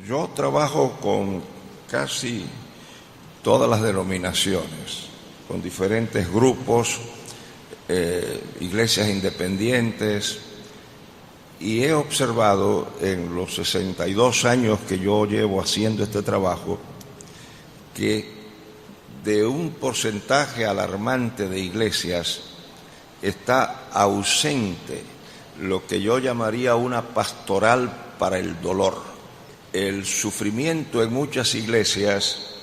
Yo trabajo con casi todas las denominaciones, con diferentes grupos, iglesias independientes, y he observado en los 62 años que yo llevo haciendo este trabajo que de un porcentaje alarmante de iglesias está ausente lo que yo llamaría una pastoral para el dolor. El sufrimiento en muchas iglesias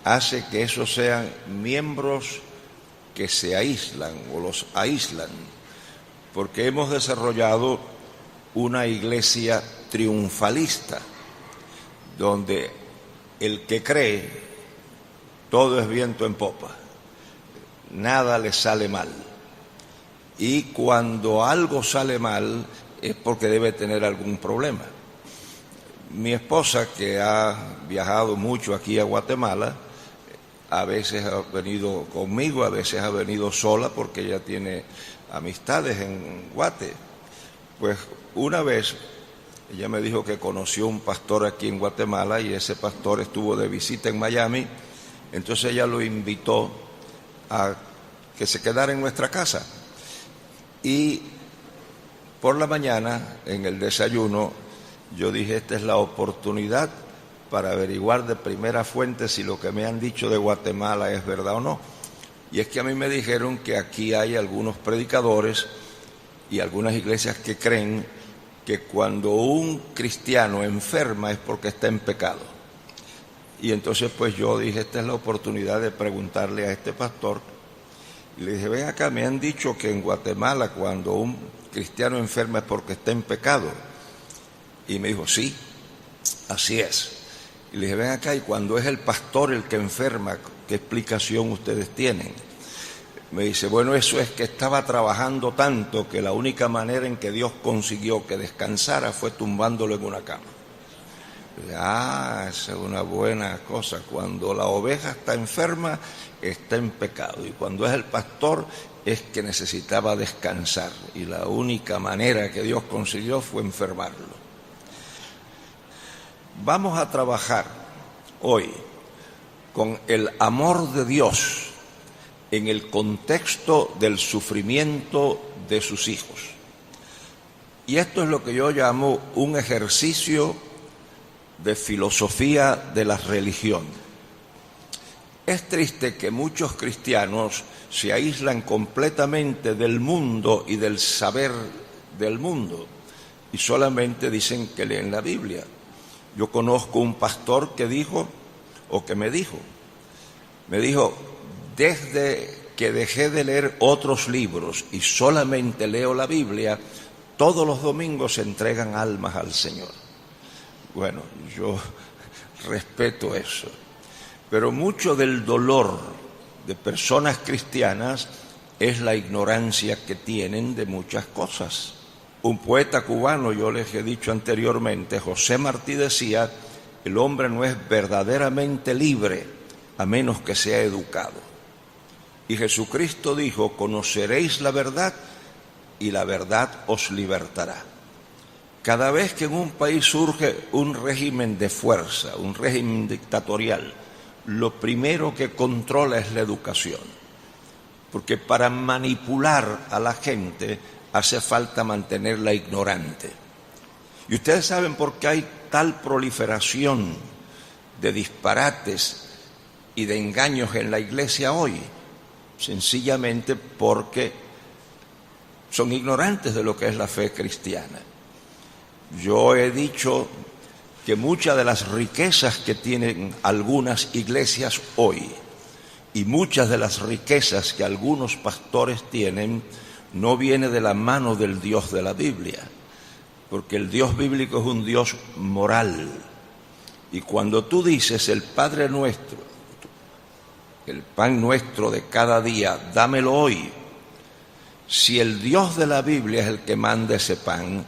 hace que esos sean miembros que se aíslan o los aíslan, porque hemos desarrollado una iglesia triunfalista, donde el que cree todo es viento en popa, nada le sale mal, y cuando algo sale mal es porque debe tener algún problema. Mi esposa, que ha viajado mucho aquí a Guatemala, a veces ha venido conmigo, a veces ha venido sola porque ella tiene amistades en Guate. Pues una vez ella me dijo que conoció un pastor aquí en Guatemala y ese pastor estuvo de visita en Miami, entonces ella lo invitó a que se quedara en nuestra casa. Y por la mañana, en el desayuno, yo dije, esta es la oportunidad para averiguar de primera fuente si lo que me han dicho de Guatemala es verdad o no. Y es que a mí me dijeron que aquí hay algunos predicadores y algunas iglesias que creen que cuando un cristiano enferma es porque está en pecado. Y entonces pues yo dije, esta es la oportunidad de preguntarle a este pastor. Y le dije, ven acá, me han dicho que en Guatemala cuando un cristiano enferma es porque está en pecado. Y me dijo, sí, así es. Y le dije, ven acá, y cuando es el pastor el que enferma, ¿qué explicación ustedes tienen? Me dice, bueno, eso es que estaba trabajando tanto que la única manera en que Dios consiguió que descansara fue tumbándolo en una cama. Esa es una buena cosa. Cuando la oveja está enferma, está en pecado. Y cuando es el pastor, es que necesitaba descansar. Y la única manera que Dios consiguió fue enfermarlo. Vamos a trabajar hoy con el amor de Dios en el contexto del sufrimiento de sus hijos. Y esto es lo que yo llamo un ejercicio de filosofía de la religión. Es triste que muchos cristianos se aíslan completamente del mundo y del saber del mundo y solamente dicen que leen la Biblia. Yo conozco un pastor que dijo, me dijo, desde que dejé de leer otros libros y solamente leo la Biblia, todos los domingos se entregan almas al Señor. Bueno, yo respeto eso, pero mucho del dolor de personas cristianas es la ignorancia que tienen de muchas cosas. Un poeta cubano, yo les he dicho anteriormente, José Martí, decía, el hombre no es verdaderamente libre a menos que sea educado. Y Jesucristo dijo, conoceréis la verdad y la verdad os libertará. Cada vez que en un país surge un régimen de fuerza, un régimen dictatorial, lo primero que controla es la educación. Porque para manipular a la gente hace falta mantenerla ignorante. Y ustedes saben por qué hay tal proliferación de disparates y de engaños en la iglesia hoy. Sencillamente porque son ignorantes de lo que es la fe cristiana. Yo he dicho que muchas de las riquezas que tienen algunas iglesias hoy y muchas de las riquezas que algunos pastores tienen no viene de la mano del Dios de la Biblia, porque el Dios bíblico es un Dios moral. Y cuando tú dices el Padre nuestro, el pan nuestro de cada día, dámelo hoy, si el Dios de la Biblia es el que manda ese pan,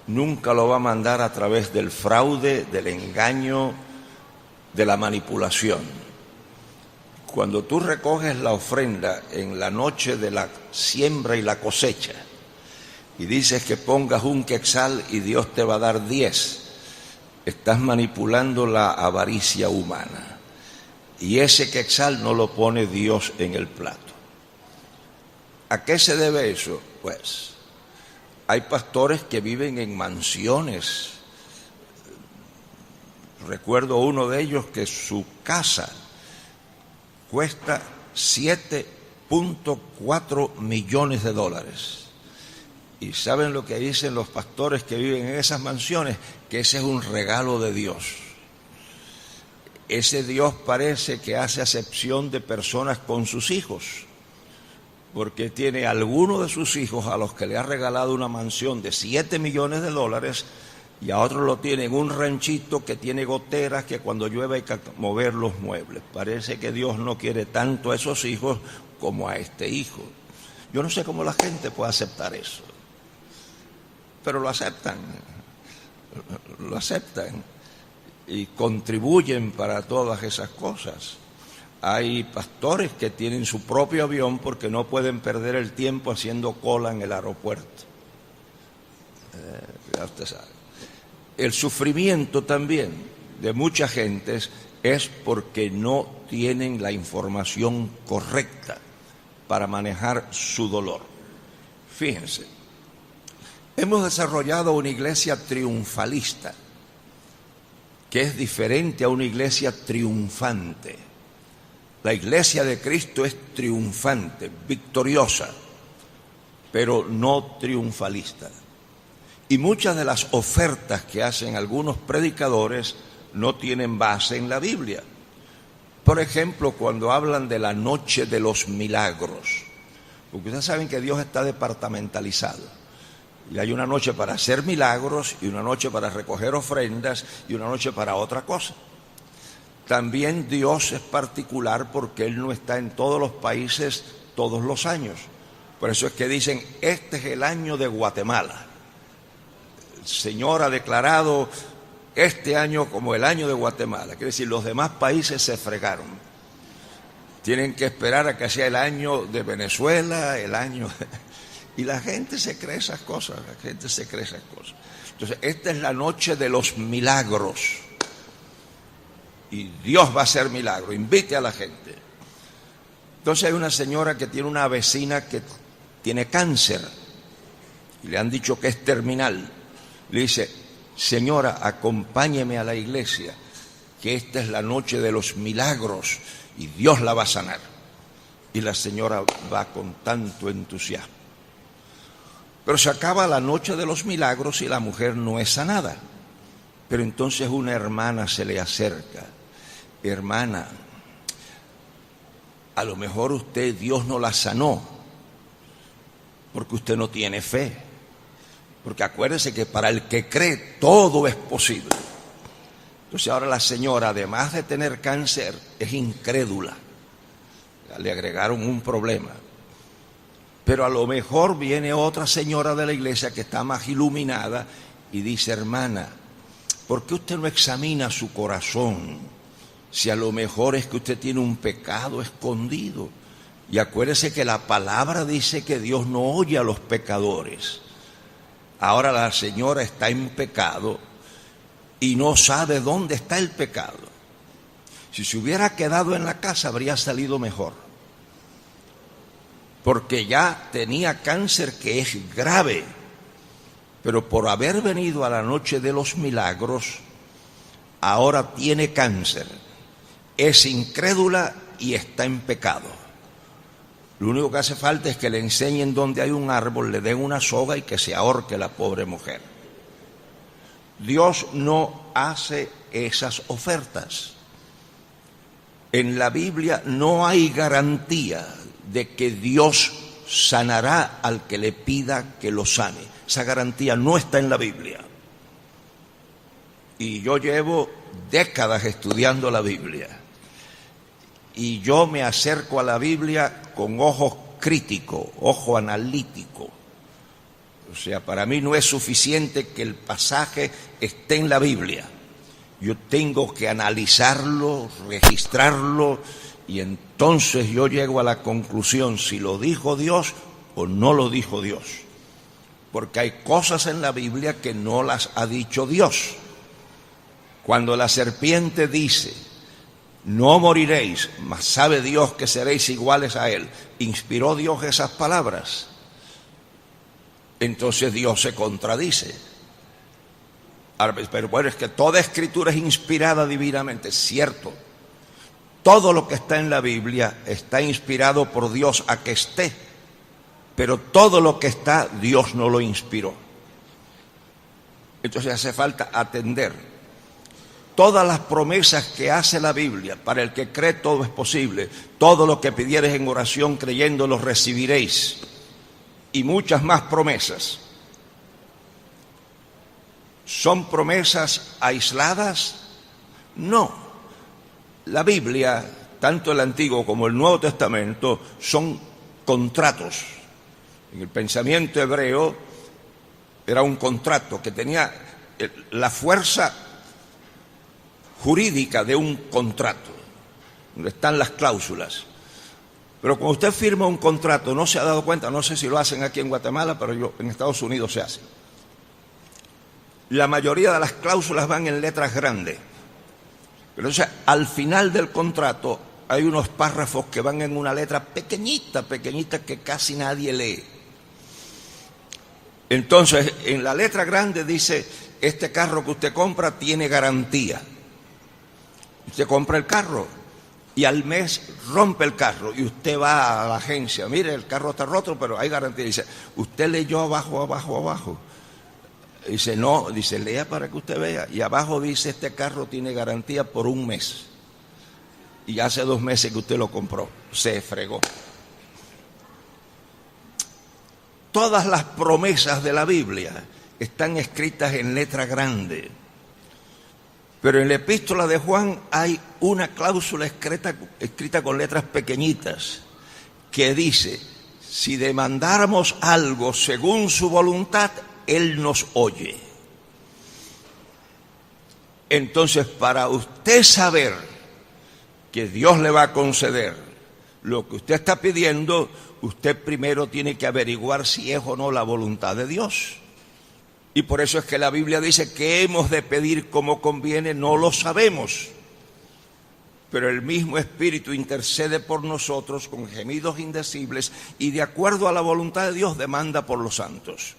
nunca lo va a mandar a través del fraude, del engaño, de la manipulación. Cuando tú recoges la ofrenda en la noche de la siembra y la cosecha y dices que pongas un quetzal y Dios te va a dar 10, estás manipulando la avaricia humana. Y ese quetzal no lo pone Dios en el plato. ¿A qué se debe eso? Pues hay pastores que viven en mansiones. Recuerdo uno de ellos que su casa cuesta $7.4 millones. ¿Y saben lo que dicen los pastores que viven en esas mansiones? Que ese es un regalo de Dios. Ese Dios parece que hace acepción de personas con sus hijos, porque tiene alguno de sus hijos a los que le ha regalado una mansión de $7 millones y a otros lo tiene en un ranchito que tiene goteras que cuando llueve hay que mover los muebles. Parece que Dios no quiere tanto a esos hijos como a este hijo. Yo no sé cómo la gente puede aceptar eso, pero lo aceptan y contribuyen para todas esas cosas. Hay pastores que tienen su propio avión porque no pueden perder el tiempo haciendo cola en el aeropuerto. Ya usted sabe. El sufrimiento también de muchas gentes es porque no tienen la información correcta para manejar su dolor. Fíjense, hemos desarrollado una iglesia triunfalista, que es diferente a una iglesia triunfante. La iglesia de Cristo es triunfante, victoriosa, pero no triunfalista. Y muchas de las ofertas que hacen algunos predicadores no tienen base en la Biblia. Por ejemplo, cuando hablan de la noche de los milagros, porque ustedes saben que Dios está departamentalizado. Y hay una noche para hacer milagros, y una noche para recoger ofrendas, y una noche para otra cosa. También Dios es particular porque Él no está en todos los países todos los años. Por eso es que dicen, este es el año de Guatemala. El Señor ha declarado este año como el año de Guatemala. Quiere decir, los demás países se fregaron. Tienen que esperar a que sea el año de Venezuela, el año... Y la gente se cree esas cosas, Entonces, esta es la noche de los milagros. Y Dios va a hacer milagros, invite a la gente. Entonces hay una señora que tiene una vecina que tiene cáncer y le han dicho que es terminal. Le dice, señora, acompáñeme a la iglesia, que esta es la noche de los milagros y Dios la va a sanar. Y la señora va con tanto entusiasmo. Pero se acaba la noche de los milagros y la mujer no es sanada. Pero entonces una hermana se le acerca. Hermana, a lo mejor usted, Dios no la sanó, porque usted no tiene fe. Porque acuérdese que para el que cree todo es posible. Entonces ahora la señora, además de tener cáncer, es incrédula. Le agregaron un problema. Pero a lo mejor viene otra señora de la iglesia que está más iluminada y dice, hermana, ¿por qué usted no examina su corazón? Si a lo mejor es que usted tiene un pecado escondido. Y acuérdese que la palabra dice que Dios no oye a los pecadores. Ahora la señora está en pecado y no sabe dónde está el pecado. Si se hubiera quedado en la casa habría salido mejor, porque ya tenía cáncer que es grave, pero por haber venido a la noche de los milagros, ahora tiene cáncer, es incrédula y está en pecado. Lo único que hace falta es que le enseñen dónde hay un árbol, le den una soga y que se ahorque la pobre mujer. Dios no hace esas ofertas. En la Biblia no hay garantía de que Dios sanará al que le pida que lo sane. Esa garantía no está en la Biblia. Y yo llevo décadas estudiando la Biblia. Y yo me acerco a la Biblia con ojo crítico, ojo analítico. O sea, para mí no es suficiente que el pasaje esté en la Biblia. Yo tengo que analizarlo, registrarlo, y entonces yo llego a la conclusión si lo dijo Dios o no lo dijo Dios. Porque hay cosas en la Biblia que no las ha dicho Dios. Cuando la serpiente dice, no moriréis, mas sabe Dios que seréis iguales a Él, ¿inspiró Dios esas palabras? Entonces Dios se contradice. Pero bueno, es que toda escritura es inspirada divinamente, es cierto. Todo lo que está en la Biblia está inspirado por Dios a que esté, pero todo lo que está, Dios no lo inspiró. Entonces hace falta atender todas las promesas que hace la Biblia. Para el que cree todo es posible. Todo lo que pidiereis en oración creyendo lo recibiréis. Y muchas más promesas. ¿Son promesas aisladas? No. La Biblia, tanto el Antiguo como el Nuevo Testamento, son contratos. En el pensamiento hebreo era un contrato que tenía la fuerza jurídica de un contrato, donde están las cláusulas. Pero cuando usted firma un contrato, no se ha dado cuenta, no sé si lo hacen aquí en Guatemala, pero en Estados Unidos se hace. La mayoría de las cláusulas van en letras grandes. Pero entonces, al final del contrato, hay unos párrafos que van en una letra pequeñita, pequeñita, que casi nadie lee. Entonces, en la letra grande dice, este carro que usted compra tiene garantía. Usted compra el carro y al mes rompe el carro y usted va a la agencia, mire, el carro está roto, pero hay garantía. Dice, ¿usted leyó abajo, abajo, abajo? Dice, no, dice, lea para que usted vea. Y abajo dice, este carro tiene garantía por 1 mes. Y hace 2 meses que usted lo compró, se fregó. Todas las promesas de la Biblia están escritas en letra grande. Pero en la epístola de Juan hay una cláusula escrita con letras pequeñitas que dice, si demandáramos algo según su voluntad, Él nos oye. Entonces, para usted saber que Dios le va a conceder lo que usted está pidiendo, usted primero tiene que averiguar si es o no la voluntad de Dios. Y por eso es que la Biblia dice que hemos de pedir como conviene, no lo sabemos. Pero el mismo Espíritu intercede por nosotros con gemidos indecibles y de acuerdo a la voluntad de Dios demanda por los santos.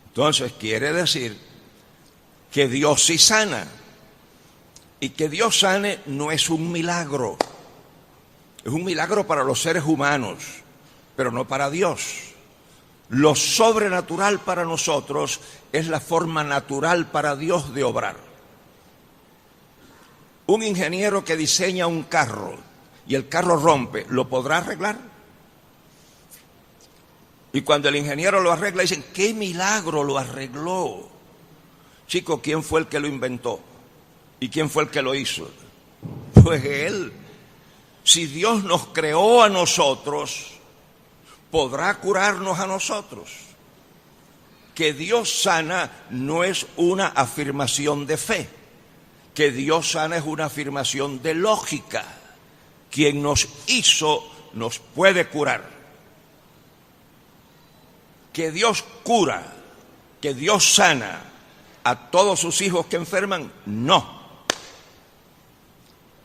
Entonces quiere decir que Dios sí sana. Y que Dios sane no es un milagro. Es un milagro para los seres humanos, pero no para Dios. Lo sobrenatural para nosotros es la forma natural para Dios de obrar. Un ingeniero que diseña un carro y el carro rompe, ¿lo podrá arreglar? Y cuando el ingeniero lo arregla, dicen, ¡qué milagro lo arregló! Chico, ¿quién fue el que lo inventó? ¿Y quién fue el que lo hizo? Pues Él. Si Dios nos creó a nosotros, podrá curarnos a nosotros. Que Dios sana no es una afirmación de fe. Que Dios sana es una afirmación de lógica. Quien nos hizo nos puede curar. Que Dios cura, que Dios sana a todos sus hijos que enferman, no.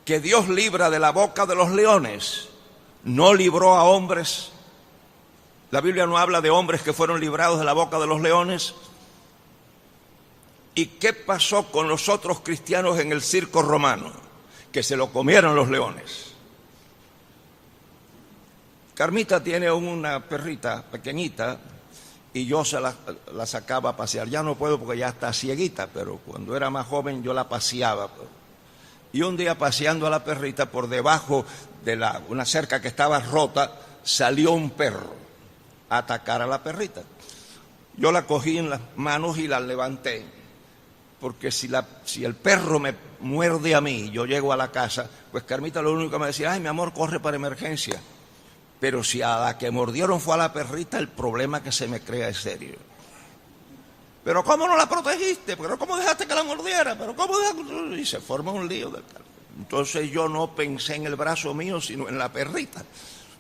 Que Dios libra de la boca de los leones, no libró a hombres. La Biblia no habla de hombres que fueron librados de la boca de los leones. ¿Y qué pasó con los otros cristianos en el circo romano? Que se lo comieron los leones. Carmita tiene una perrita pequeñita y yo se la sacaba a pasear. Ya no puedo porque ya está cieguita, pero cuando era más joven yo la paseaba. Y un día paseando a la perrita por debajo de una cerca que estaba rota, salió un perro a atacar a la perrita. Yo la cogí en las manos y la levanté, porque si el perro me muerde a mí, yo llego a la casa, pues Carmita lo único que me decía, ay, mi amor, corre para emergencia. Pero si a la que mordieron fue a la perrita, el problema que se me crea es serio. Pero ¿cómo no la protegiste? ¿Pero cómo dejaste que la mordiera? ¿Pero cómo dejaste? Y se forma un lío del carro. Entonces yo no pensé en el brazo mío, sino en la perrita,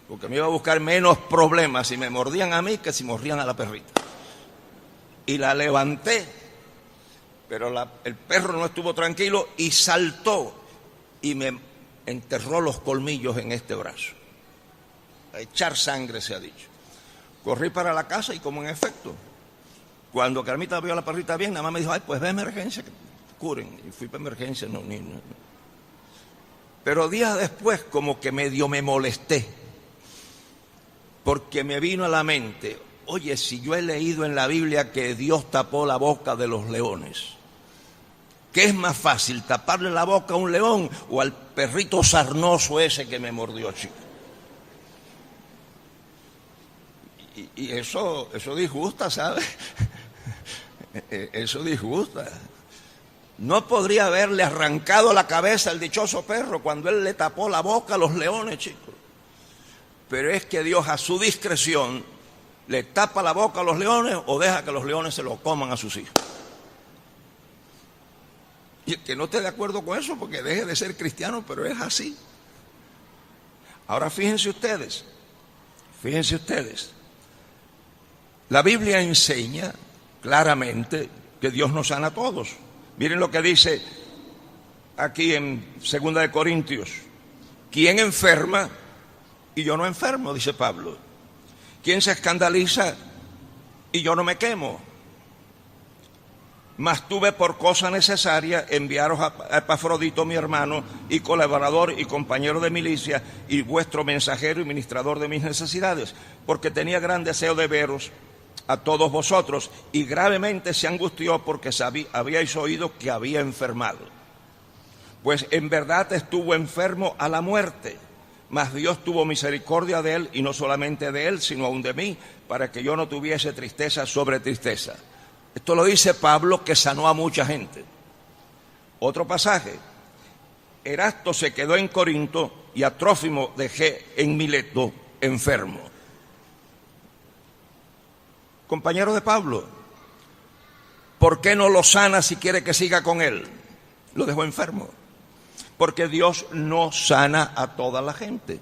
porque me iba a buscar menos problemas si me mordían a mí que si mordían a la perrita. Y la levanté, Pero el perro no estuvo tranquilo y saltó y me enterró los colmillos en este brazo. A echar sangre, se ha dicho. Corrí para la casa y como en efecto, cuando Carmita vio a la perrita bien, nada más me dijo, ay, pues ve a emergencia, que curen. Y fui para emergencia, no. Pero días después como que medio me molesté, porque me vino a la mente, oye, si yo he leído en la Biblia que Dios tapó la boca de los leones, ¿qué es más fácil, taparle la boca a un león o al perrito sarnoso ese que me mordió, chico? Y eso disgusta, ¿sabes? Eso disgusta. No podría haberle arrancado la cabeza al dichoso perro cuando él le tapó la boca a los leones, chicos. Pero es que Dios a su discreción le tapa la boca a los leones o deja que los leones se lo coman a sus hijos. Y el que no esté de acuerdo con eso, porque deje de ser cristiano, pero es así. Ahora fíjense ustedes, la Biblia enseña claramente que Dios nos sana a todos. Miren lo que dice aquí en 2 de Corintios. ¿Quién enferma y yo no enfermo? Dice Pablo. ¿Quién se escandaliza y yo no me quemo? Mas tuve por cosa necesaria enviaros a Epafrodito, mi hermano y colaborador y compañero de milicia y vuestro mensajero y ministrador de mis necesidades, porque tenía gran deseo de veros a todos vosotros, y gravemente se angustió porque habíais oído que había enfermado. Pues en verdad estuvo enfermo a la muerte, mas Dios tuvo misericordia de él, y no solamente de él, sino aún de mí, para que yo no tuviese tristeza sobre tristeza. Esto lo dice Pablo, que sanó a mucha gente. Otro pasaje. Erasto se quedó en Corinto y a Trófimo dejé en Mileto enfermo. Compañero de Pablo, ¿por qué no lo sana si quiere que siga con él? Lo dejó enfermo. Porque Dios no sana a toda la gente.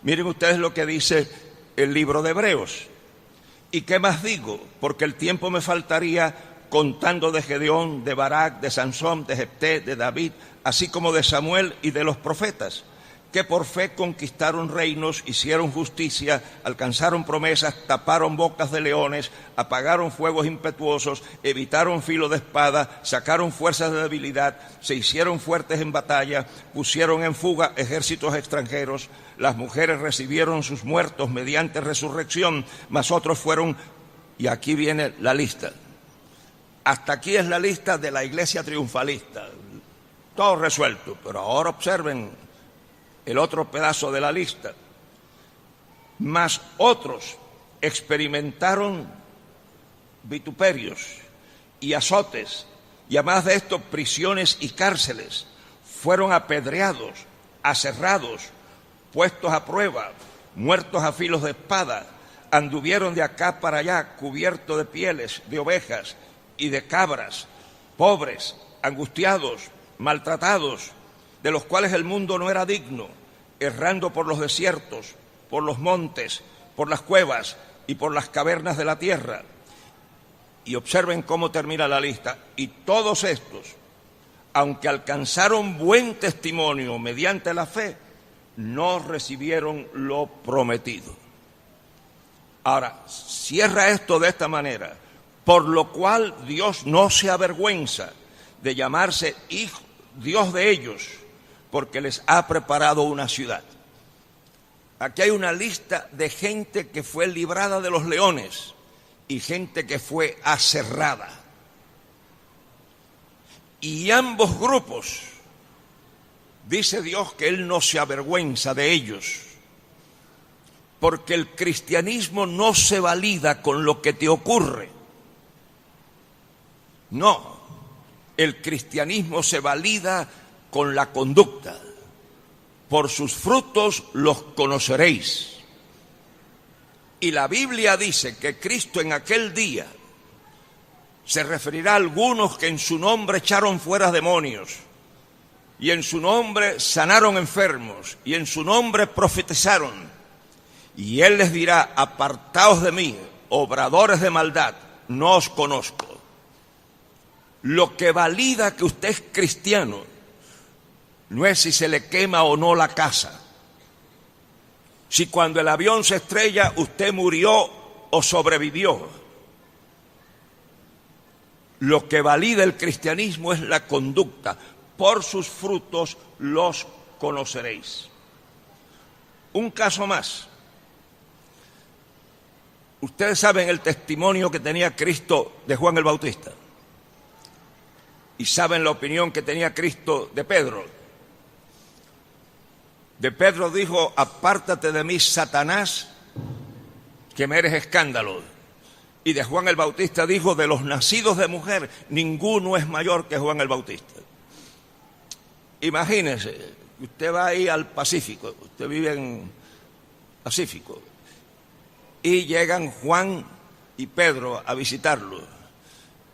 Miren ustedes lo que dice el libro de Hebreos. ¿Y qué más digo? Porque el tiempo me faltaría contando de Gedeón, de Barak, de Sansón, de Jefté, de David, así como de Samuel y de los profetas, que por fe conquistaron reinos, hicieron justicia, alcanzaron promesas, taparon bocas de leones, apagaron fuegos impetuosos, evitaron filo de espada, sacaron fuerzas de debilidad, se hicieron fuertes en batalla, pusieron en fuga ejércitos extranjeros. Las mujeres recibieron sus muertos mediante resurrección, mas otros fueron, y aquí viene la lista. Hasta aquí es la lista de la iglesia triunfalista. Todo resuelto, pero ahora observen el otro pedazo de la lista. Mas otros experimentaron vituperios y azotes, y además de esto prisiones y cárceles. Fueron apedreados, aserrados, puestos a prueba, muertos a filos de espada, anduvieron de acá para allá cubiertos de pieles de ovejas y de cabras, pobres, angustiados, maltratados, de los cuales el mundo no era digno, errando por los desiertos, por los montes, por las cuevas y por las cavernas de la tierra. Y observen cómo termina la lista. Y todos estos, aunque alcanzaron buen testimonio mediante la fe, no recibieron lo prometido. Ahora, cierra esto de esta manera: por lo cual Dios no se avergüenza de llamarse hijo, Dios de ellos, porque les ha preparado una ciudad. Aquí hay una lista de gente que fue librada de los leones y gente que fue aserrada. Y ambos grupos, dice Dios que Él no se avergüenza de ellos, porque el cristianismo no se valida con lo que te ocurre. No, el cristianismo se valida con la conducta. Por sus frutos los conoceréis. Y la Biblia dice que Cristo en aquel día se referirá a algunos que en su nombre echaron fuera demonios, y en su nombre sanaron enfermos, y en su nombre profetizaron. Y Él les dirá: apartaos de mí, obradores de maldad, no os conozco. Lo que valida que usted es cristiano no es si se le quema o no la casa, si cuando el avión se estrella usted murió o sobrevivió. Lo que valida el cristianismo es la conducta. Por sus frutos los conoceréis. Un caso más. Ustedes saben el testimonio que tenía Cristo de Juan el Bautista. Y saben la opinión que tenía Cristo de Pedro. De Pedro dijo: apártate de mí, Satanás, que me eres escándalo. Y de Juan el Bautista dijo: de los nacidos de mujer, ninguno es mayor que Juan el Bautista. Imagínese, usted va ahí al Pacífico, usted vive en Pacífico, y llegan Juan y Pedro a visitarlo.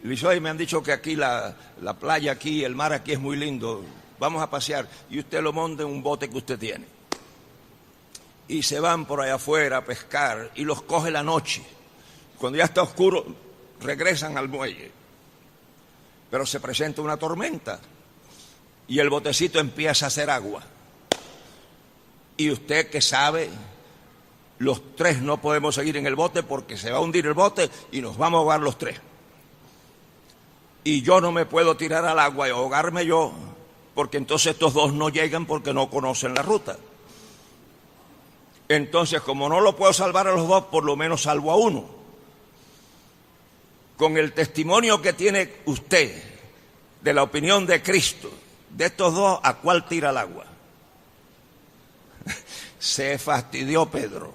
Y dice: oye, me han dicho que aquí la playa aquí, el mar aquí es muy lindo, vamos a pasear. Y usted lo monta en un bote que usted tiene. Y se van por allá afuera a pescar y los coge la noche. Cuando ya está oscuro, regresan al muelle. Pero se presenta una tormenta y el botecito empieza a hacer agua. Y usted que sabe, los tres no podemos seguir en el bote porque se va a hundir el bote y nos vamos a ahogar los tres. Y yo no me puedo tirar al agua y ahogarme yo, porque entonces estos dos no llegan porque no conocen la ruta. Entonces, como no lo puedo salvar a los dos, por lo menos salvo a uno. Con el testimonio que tiene usted de la opinión de Cristo, de estos dos, ¿a cuál tira el agua? Se fastidió Pedro.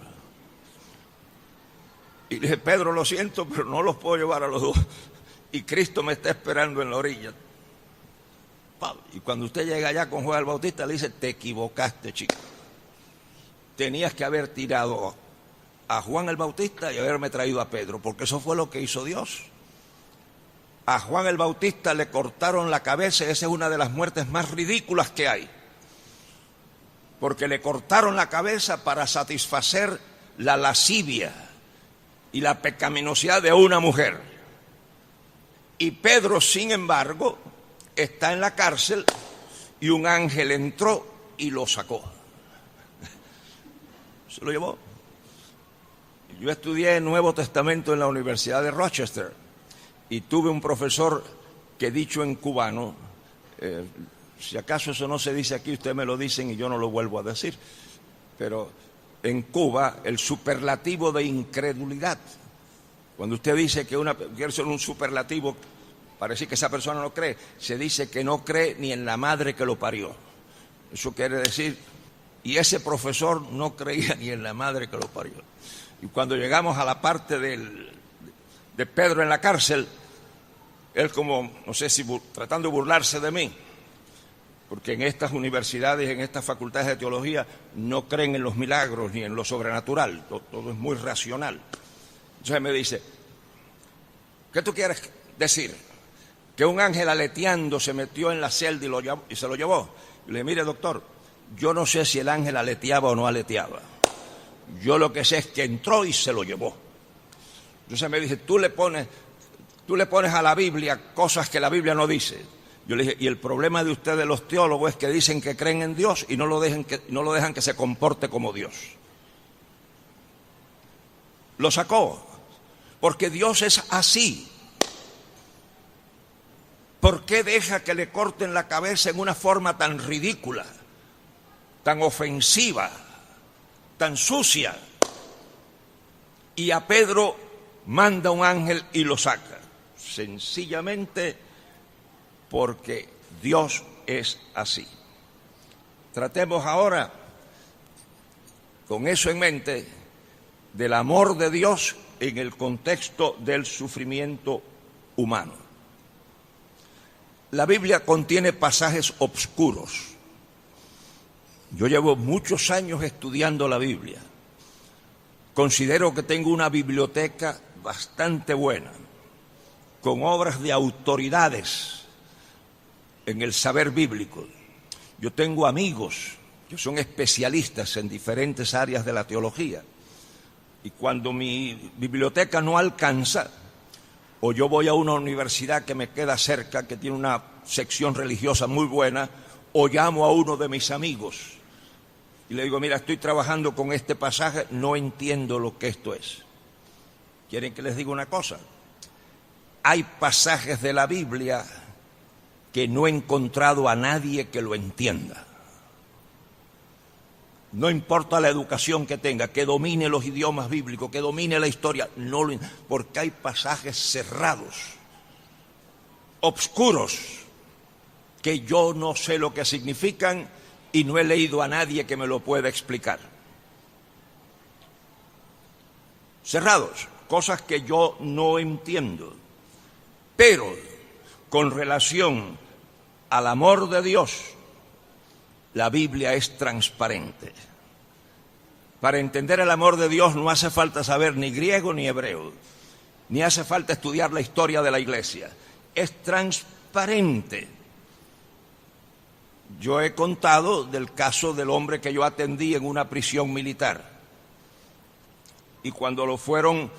Y le dije: Pedro, lo siento, pero no los puedo llevar a los dos. Y Cristo me está esperando en la orilla. Y cuando usted llega allá con Juan el Bautista, le dice: te equivocaste, chico. Tenías que haber tirado a Juan el Bautista y haberme traído a Pedro, porque eso fue lo que hizo Dios. A Juan el Bautista le cortaron la cabeza, y esa es una de las muertes más ridículas que hay. Porque le cortaron la cabeza para satisfacer la lascivia y la pecaminosidad de una mujer. Y Pedro, sin embargo, está en la cárcel y un ángel entró y lo sacó. Se lo llevó. Yo estudié Nuevo Testamento en la Universidad de Rochester y tuve un profesor que, dicho en cubano, si acaso eso no se dice aquí, ustedes me lo dicen y yo no lo vuelvo a decir, pero en Cuba el superlativo de incredulidad, cuando usted dice que quiere ser un superlativo para decir que esa persona no cree, se dice que no cree ni en la madre que lo parió. Eso quiere decir, y ese profesor no creía ni en la madre que lo parió. Y cuando llegamos a la parte de Pedro en la cárcel, él, como, no sé si tratando de burlarse de mí, porque en estas universidades, en estas facultades de teología, no creen en los milagros ni en lo sobrenatural, todo es muy racional. Entonces me dice: ¿qué tú quieres decir? ¿Que un ángel aleteando se metió en la celda y se lo llevó? Y le dije: mire, doctor, yo no sé si el ángel aleteaba o no aleteaba. Yo lo que sé es que entró y se lo llevó. Entonces me dice: tú le pones a la Biblia cosas que la Biblia no dice. Yo le dije: y el problema de ustedes los teólogos es que dicen que creen en Dios y no lo dejan que se comporte como Dios. Lo sacó, porque Dios es así. ¿Por qué deja que le corten la cabeza en una forma tan ridícula, tan ofensiva, tan sucia? Y a Pedro manda un ángel y lo saca. Sencillamente porque Dios es así. Tratemos ahora, con eso en mente, del amor de Dios en el contexto del sufrimiento humano. La Biblia contiene pasajes obscuros. Yo llevo muchos años estudiando la Biblia. Considero que tengo una biblioteca bastante buena, con obras de autoridades en el saber bíblico. Yo tengo amigos que son especialistas en diferentes áreas de la teología. Y cuando mi biblioteca no alcanza, o yo voy a una universidad que me queda cerca, que tiene una sección religiosa muy buena, o llamo a uno de mis amigos y le digo, mira, estoy trabajando con este pasaje, no entiendo lo que esto es. ¿Quieren que les diga una cosa? Hay pasajes de la Biblia que no he encontrado a nadie que lo entienda. No importa la educación que tenga, que domine los idiomas bíblicos, que domine la historia, porque hay pasajes cerrados, obscuros, que yo no sé lo que significan y no he leído a nadie que me lo pueda explicar. Cerrados, cosas que yo no entiendo. Pero con relación al amor de Dios, la Biblia es transparente. Para entender el amor de Dios no hace falta saber ni griego ni hebreo, ni hace falta estudiar la historia de la Iglesia. Es transparente. Yo he contado del caso del hombre que yo atendí en una prisión militar. Y cuando lo fueron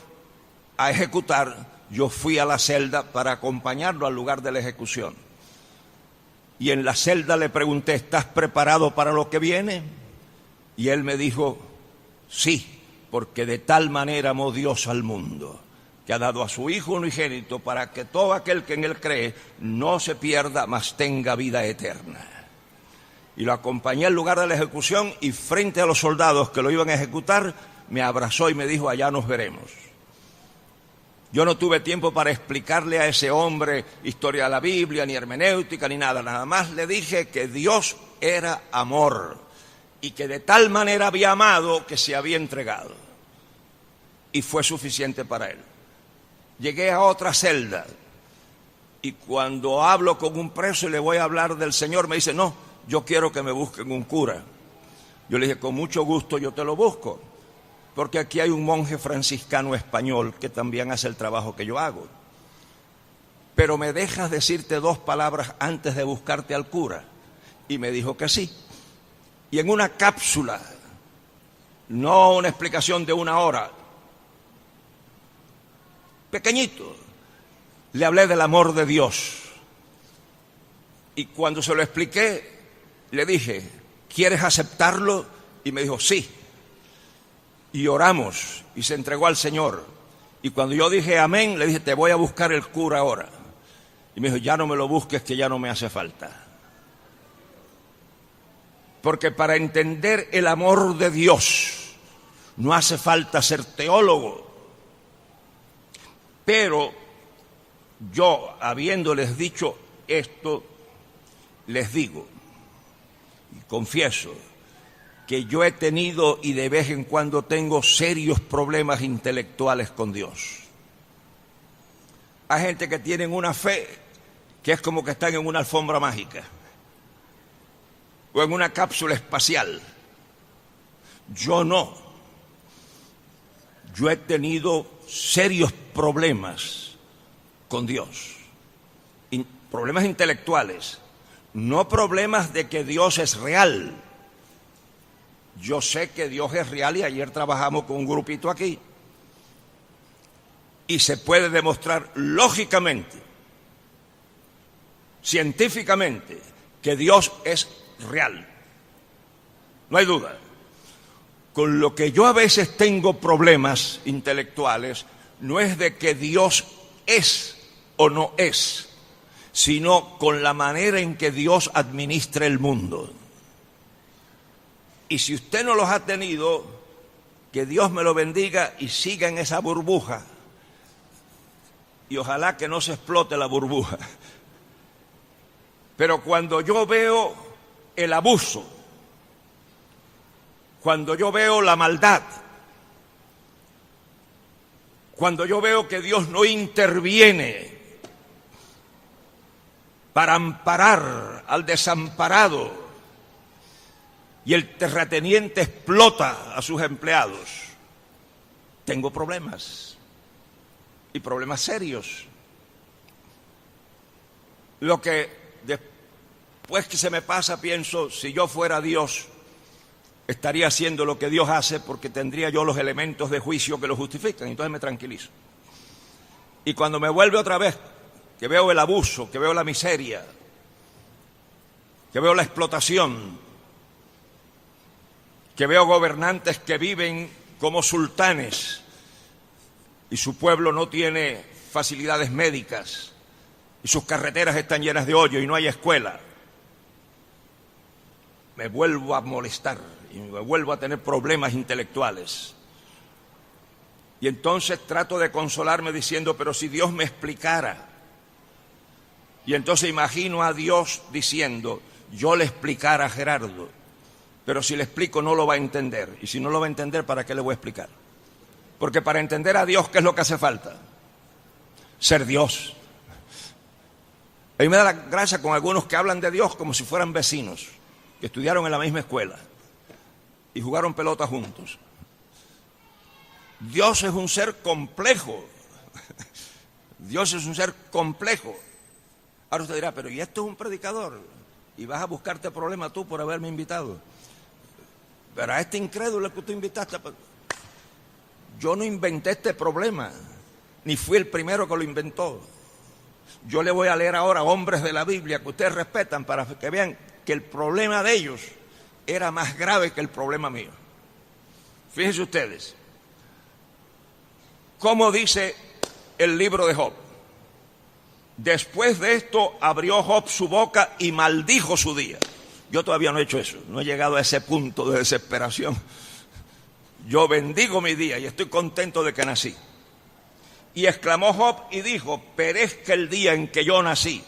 a ejecutar, yo fui a la celda para acompañarlo al lugar de la ejecución. Y en la celda le pregunté, ¿estás preparado para lo que viene? Y él me dijo, sí, porque de tal manera amó Dios al mundo, que ha dado a su Hijo unigénito para que todo aquel que en él cree no se pierda, mas tenga vida eterna. Y lo acompañé al lugar de la ejecución y frente a los soldados que lo iban a ejecutar, me abrazó y me dijo, allá nos veremos. Yo no tuve tiempo para explicarle a ese hombre historia de la Biblia, ni hermenéutica, ni nada. Nada más le dije que Dios era amor y que de tal manera había amado que se había entregado. Y fue suficiente para él. Llegué a otra celda y cuando hablo con un preso y le voy a hablar del Señor, me dice, no, yo quiero que me busquen un cura. Yo le dije, con mucho gusto yo te lo busco. Porque aquí hay un monje franciscano español que también hace el trabajo que yo hago. Pero me dejas decirte 2 palabras antes de buscarte al cura. Y me dijo que sí. Y en una cápsula, no una explicación de 1 hora, pequeñito, le hablé del amor de Dios. Y cuando se lo expliqué, le dije, ¿quieres aceptarlo? Y me dijo, sí. Y oramos y se entregó al Señor. Y cuando yo dije amén, le dije, te voy a buscar el cura ahora. Y me dijo, ya no me lo busques, que ya no me hace falta. Porque para entender el amor de Dios no hace falta ser teólogo. Pero yo, habiéndoles dicho esto, les digo y confieso que yo he tenido y de vez en cuando tengo serios problemas intelectuales con Dios. Hay gente que tienen una fe que es como que están en una alfombra mágica o en una cápsula espacial. Yo no. Yo he tenido serios problemas con Dios. Problemas intelectuales, no problemas de que Dios es real. Yo sé que Dios es real y ayer trabajamos con un grupito aquí. Y se puede demostrar lógicamente, científicamente, que Dios es real. No hay duda. Con lo que yo a veces tengo problemas intelectuales, no es de que Dios es o no es, sino con la manera en que Dios administra el mundo. Y si usted no los ha tenido, que Dios me lo bendiga y siga en esa burbuja. Y ojalá que no se explote la burbuja. Pero cuando yo veo el abuso, cuando yo veo la maldad, cuando yo veo que Dios no interviene para amparar al desamparado, y el terrateniente explota a sus empleados, tengo problemas, y problemas serios. Lo que después que se me pasa pienso, si yo fuera Dios, estaría haciendo lo que Dios hace porque tendría yo los elementos de juicio que lo justifican, entonces me tranquilizo. Y cuando me vuelve otra vez, que veo el abuso, que veo la miseria, que veo la explotación, que veo gobernantes que viven como sultanes y su pueblo no tiene facilidades médicas y sus carreteras están llenas de hoyo y no hay escuela, me vuelvo a molestar y me vuelvo a tener problemas intelectuales. Y entonces trato de consolarme diciendo, pero si Dios me explicara. Y entonces imagino a Dios diciendo, yo le explicara a Gerardo, pero si le explico no lo va a entender. Y si no lo va a entender, ¿para qué le voy a explicar? Porque para entender a Dios, ¿qué es lo que hace falta? Ser Dios. A mí me da la gracia con algunos que hablan de Dios como si fueran vecinos, que estudiaron en la misma escuela y jugaron pelota juntos. Dios es un ser complejo. Dios es un ser complejo. Ahora usted dirá, pero ¿y esto es un predicador? Y vas a buscarte problemas tú por haberme invitado. Pero a este incrédulo que tú invitaste, yo no inventé este problema, ni fui el primero que lo inventó. Yo le voy a leer ahora hombres de la Biblia que ustedes respetan para que vean que el problema de ellos era más grave que el problema mío. Fíjense ustedes, ¿cómo dice el libro de Job? Después de esto abrió Job su boca y maldijo su día. Yo todavía no he hecho eso, no he llegado a ese punto de desesperación. Yo bendigo mi día y estoy contento de que nací. Y exclamó Job y dijo, perezca el día en que yo nací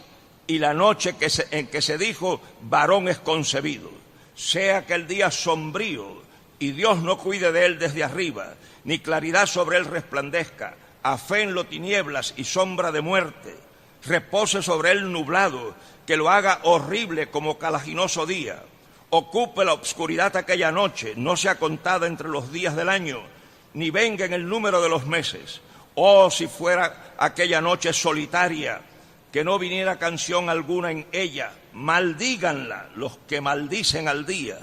y la noche en que se dijo, varón es concebido. Sea aquel día sombrío y Dios no cuide de él desde arriba, ni claridad sobre él resplandezca, afénlo tinieblas y sombra de muerte, repose sobre él nublado, que lo haga horrible como calaginoso día, ocupe la obscuridad aquella noche, no sea contada entre los días del año, ni venga en el número de los meses. Oh, si fuera aquella noche solitaria, que no viniera canción alguna en ella, maldíganla los que maldicen al día,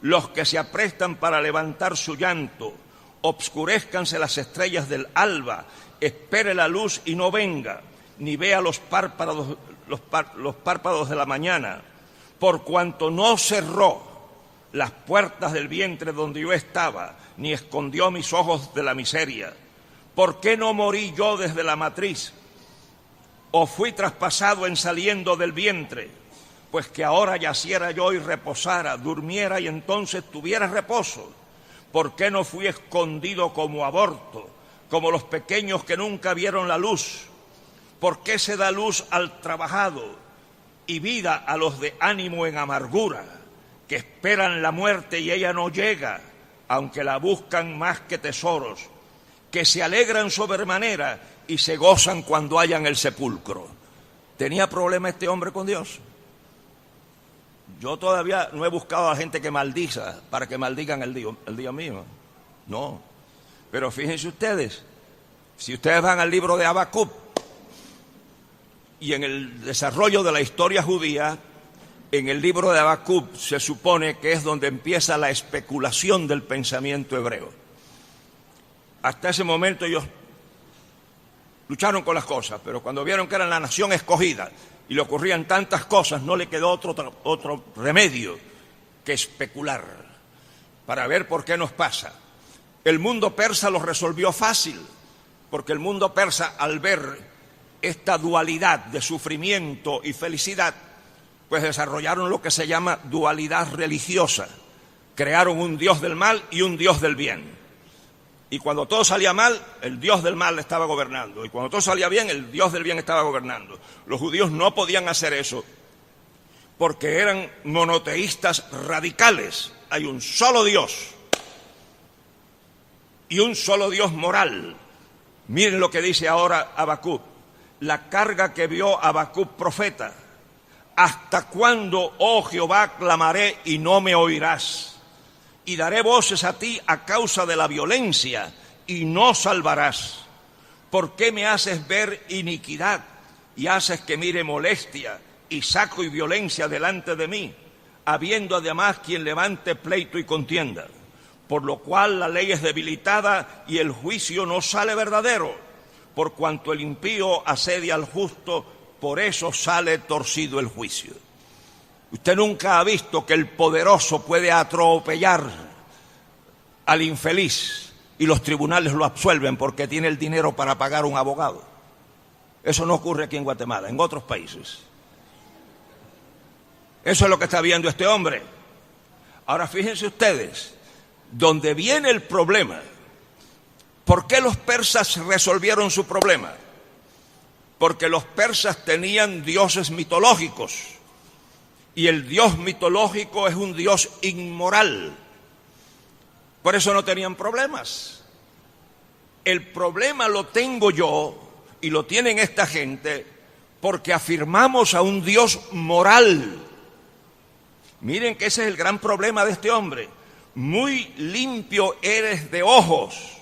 los que se aprestan para levantar su llanto, obscurézcanse las estrellas del alba, espere la luz y no venga, ni vea los párpados de la mañana, por cuanto no cerró las puertas del vientre donde yo estaba, ni escondió mis ojos de la miseria. ¿Por qué no morí yo desde la matriz? ¿O fui traspasado en saliendo del vientre? Pues que ahora yaciera yo y reposara, durmiera y entonces tuviera reposo. ¿Por qué no fui escondido como aborto, como los pequeños que nunca vieron la luz? ¿Por qué se da luz al trabajado y vida a los de ánimo en amargura, que esperan la muerte y ella no llega, aunque la buscan más que tesoros, que se alegran sobremanera y se gozan cuando hallan el sepulcro? ¿Tenía problema este hombre con Dios? Yo todavía no he buscado a la gente que maldiza para que maldigan el día mío. No. Pero fíjense ustedes, si ustedes van al libro de Habacuc y en el desarrollo de la historia judía, en el libro de Habacuc se supone que es donde empieza la especulación del pensamiento hebreo. Hasta ese momento ellos lucharon con las cosas, pero cuando vieron que eran la nación escogida y le ocurrían tantas cosas, no le quedó otro remedio que especular para ver por qué nos pasa. El mundo persa lo resolvió fácil, porque el mundo persa, al ver esta dualidad de sufrimiento y felicidad, pues desarrollaron lo que se llama dualidad religiosa. Crearon un Dios del mal y un Dios del bien. Y cuando todo salía mal, el Dios del mal estaba gobernando. Y cuando todo salía bien, el Dios del bien estaba gobernando. Los judíos no podían hacer eso porque eran monoteístas radicales. Hay un solo Dios y un solo Dios moral. Miren lo que dice ahora Habacuc. La carga que vio Habacuc profeta. ¿Hasta cuándo, oh Jehová, clamaré y no me oirás? Y daré voces a ti a causa de la violencia, y no salvarás. ¿Por qué me haces ver iniquidad y haces que mire molestia y saco y violencia delante de mí, habiendo además quien levante pleito y contienda? Por lo cual la ley es debilitada y el juicio no sale verdadero, por cuanto el impío asedia al justo, por eso sale torcido el juicio. Usted nunca ha visto que el poderoso puede atropellar al infeliz y los tribunales lo absuelven porque tiene el dinero para pagar un abogado. Eso no ocurre aquí en Guatemala, en otros países. Eso es lo que está viendo este hombre. Ahora fíjense ustedes, donde viene el problema. ¿Por qué los persas resolvieron su problema? Porque los persas tenían dioses mitológicos. Y el dios mitológico es un dios inmoral. Por eso no tenían problemas. El problema lo tengo yo y lo tienen esta gente porque afirmamos a un dios moral. Miren que ese es el gran problema de este hombre. Muy limpio eres de ojos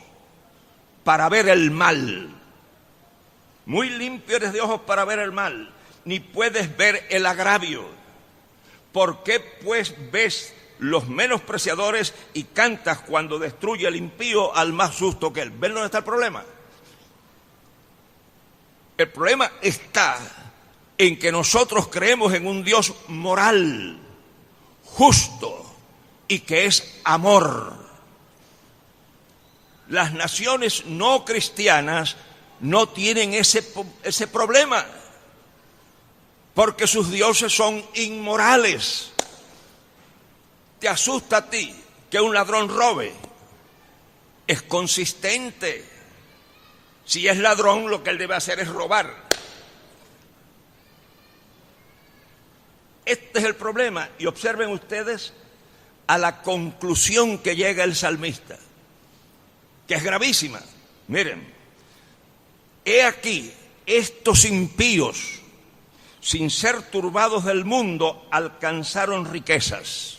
para ver el mal. Muy limpio eres de ojos para ver el mal. Ni puedes ver el agravio. ¿Por qué pues ves los menospreciadores y cantas cuando destruye el impío al más justo que él? ¿Ven dónde está el problema? El problema está en que nosotros creemos en un Dios moral, justo y que es amor. Las naciones no cristianas no tienen ese problema, porque sus dioses son inmorales. ¿Te asusta a ti que un ladrón robe? Es consistente. Si es ladrón, lo que él debe hacer es robar. Este es el problema. Y observen ustedes a la conclusión que llega el salmista, que es gravísima. Miren, he aquí, estos impíos, sin ser turbados del mundo, alcanzaron riquezas.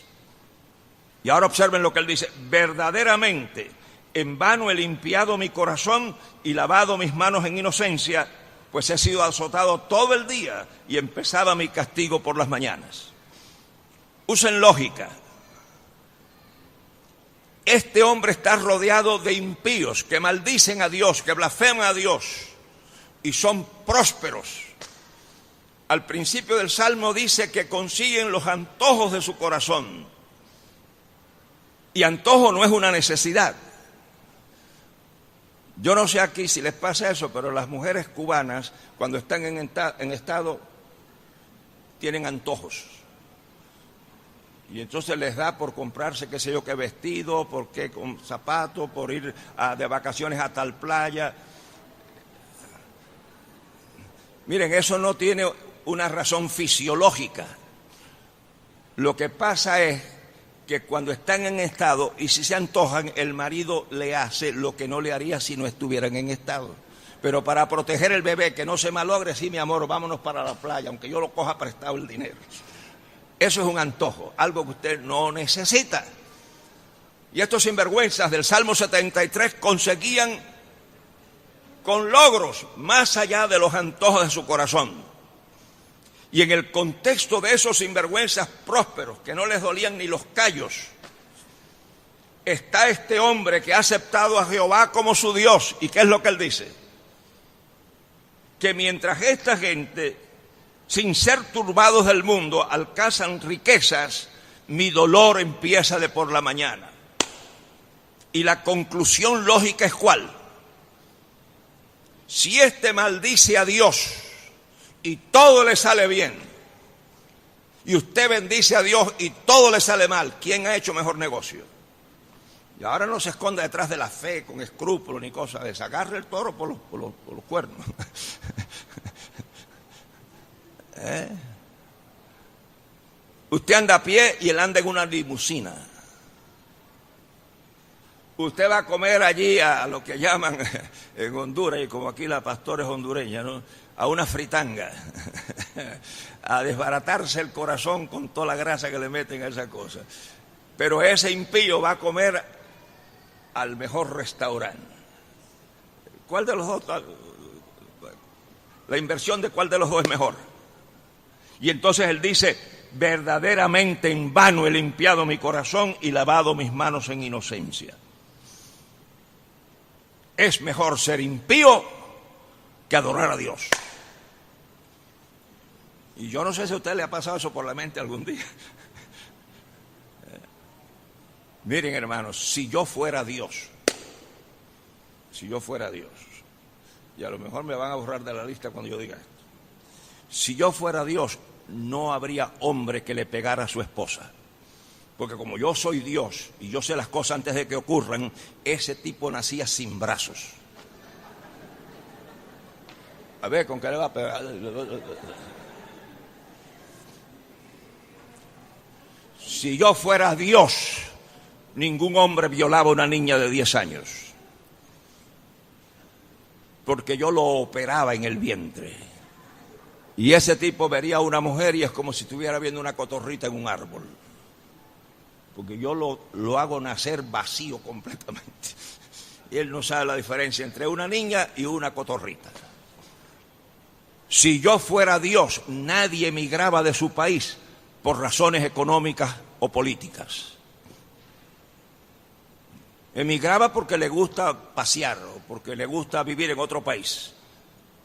Y ahora observen lo que él dice: verdaderamente, en vano he limpiado mi corazón y lavado mis manos en inocencia, pues he sido azotado todo el día y empezaba mi castigo por las mañanas. Usen lógica. Este hombre está rodeado de impíos que maldicen a Dios, que blasfeman a Dios y son prósperos. Al principio del Salmo dice que consiguen los antojos de su corazón. Y antojo no es una necesidad. Yo no sé aquí si les pasa eso, pero las mujeres cubanas, cuando están en estado, tienen antojos. Y entonces les da por comprarse, qué sé yo, qué vestido, por qué con zapatos, por ir de vacaciones a tal playa. Miren, eso no tiene una razón fisiológica. Lo que pasa es que cuando están en estado y si se antojan, el marido le hace lo que no le haría si no estuvieran en estado. Pero para proteger el bebé, que no se malogre, sí, mi amor, vámonos para la playa, aunque yo lo coja prestado el dinero. Eso es un antojo, algo que usted no necesita. Y estos sinvergüenzas del Salmo 73 conseguían con logros más allá de los antojos de su corazón. Y en el contexto de esos sinvergüenzas prósperos, que no les dolían ni los callos, está este hombre que ha aceptado a Jehová como su Dios. ¿Y qué es lo que él dice? Que mientras esta gente, sin ser turbados del mundo, alcanzan riquezas, mi dolor empieza de por la mañana. Y la conclusión lógica es ¿cuál? Si este maldice a Dios y todo le sale bien, y usted bendice a Dios y todo le sale mal, ¿quién ha hecho mejor negocio? Y ahora no se esconda detrás de la fe con escrúpulos ni cosas de esa. Agarre el toro por los cuernos. Usted anda a pie y él anda en una limusina. Usted va a comer allí a lo que llaman en Honduras, y como aquí la pastora es hondureña, ¿no?, a una fritanga, a desbaratarse el corazón con toda la grasa que le meten a esa cosa. Pero ese impío va a comer al mejor restaurante. ¿Cuál de los dos? La inversión de cuál de los dos es mejor. Y entonces él dice: verdaderamente en vano he limpiado mi corazón y lavado mis manos en inocencia. Es mejor ser impío que adorar a Dios. Y yo no sé si a usted le ha pasado eso por la mente algún día. Miren, hermanos, si yo fuera Dios, y a lo mejor me van a borrar de la lista cuando yo diga esto, si yo fuera Dios, no habría hombre que le pegara a su esposa. Porque como yo soy Dios y yo sé las cosas antes de que ocurran, ese tipo nacía sin brazos. A ver, ¿con qué le va a pegar? Si yo fuera Dios, ningún hombre violaba a una niña de 10 años. Porque yo lo operaba en el vientre. Y ese tipo vería a una mujer y es como si estuviera viendo una cotorrita en un árbol. Porque yo lo hago nacer vacío completamente. Y él no sabe la diferencia entre una niña y una cotorrita. Si yo fuera Dios, nadie emigraba de su país por razones económicas o políticas. Emigraba porque le gusta pasear o porque le gusta vivir en otro país,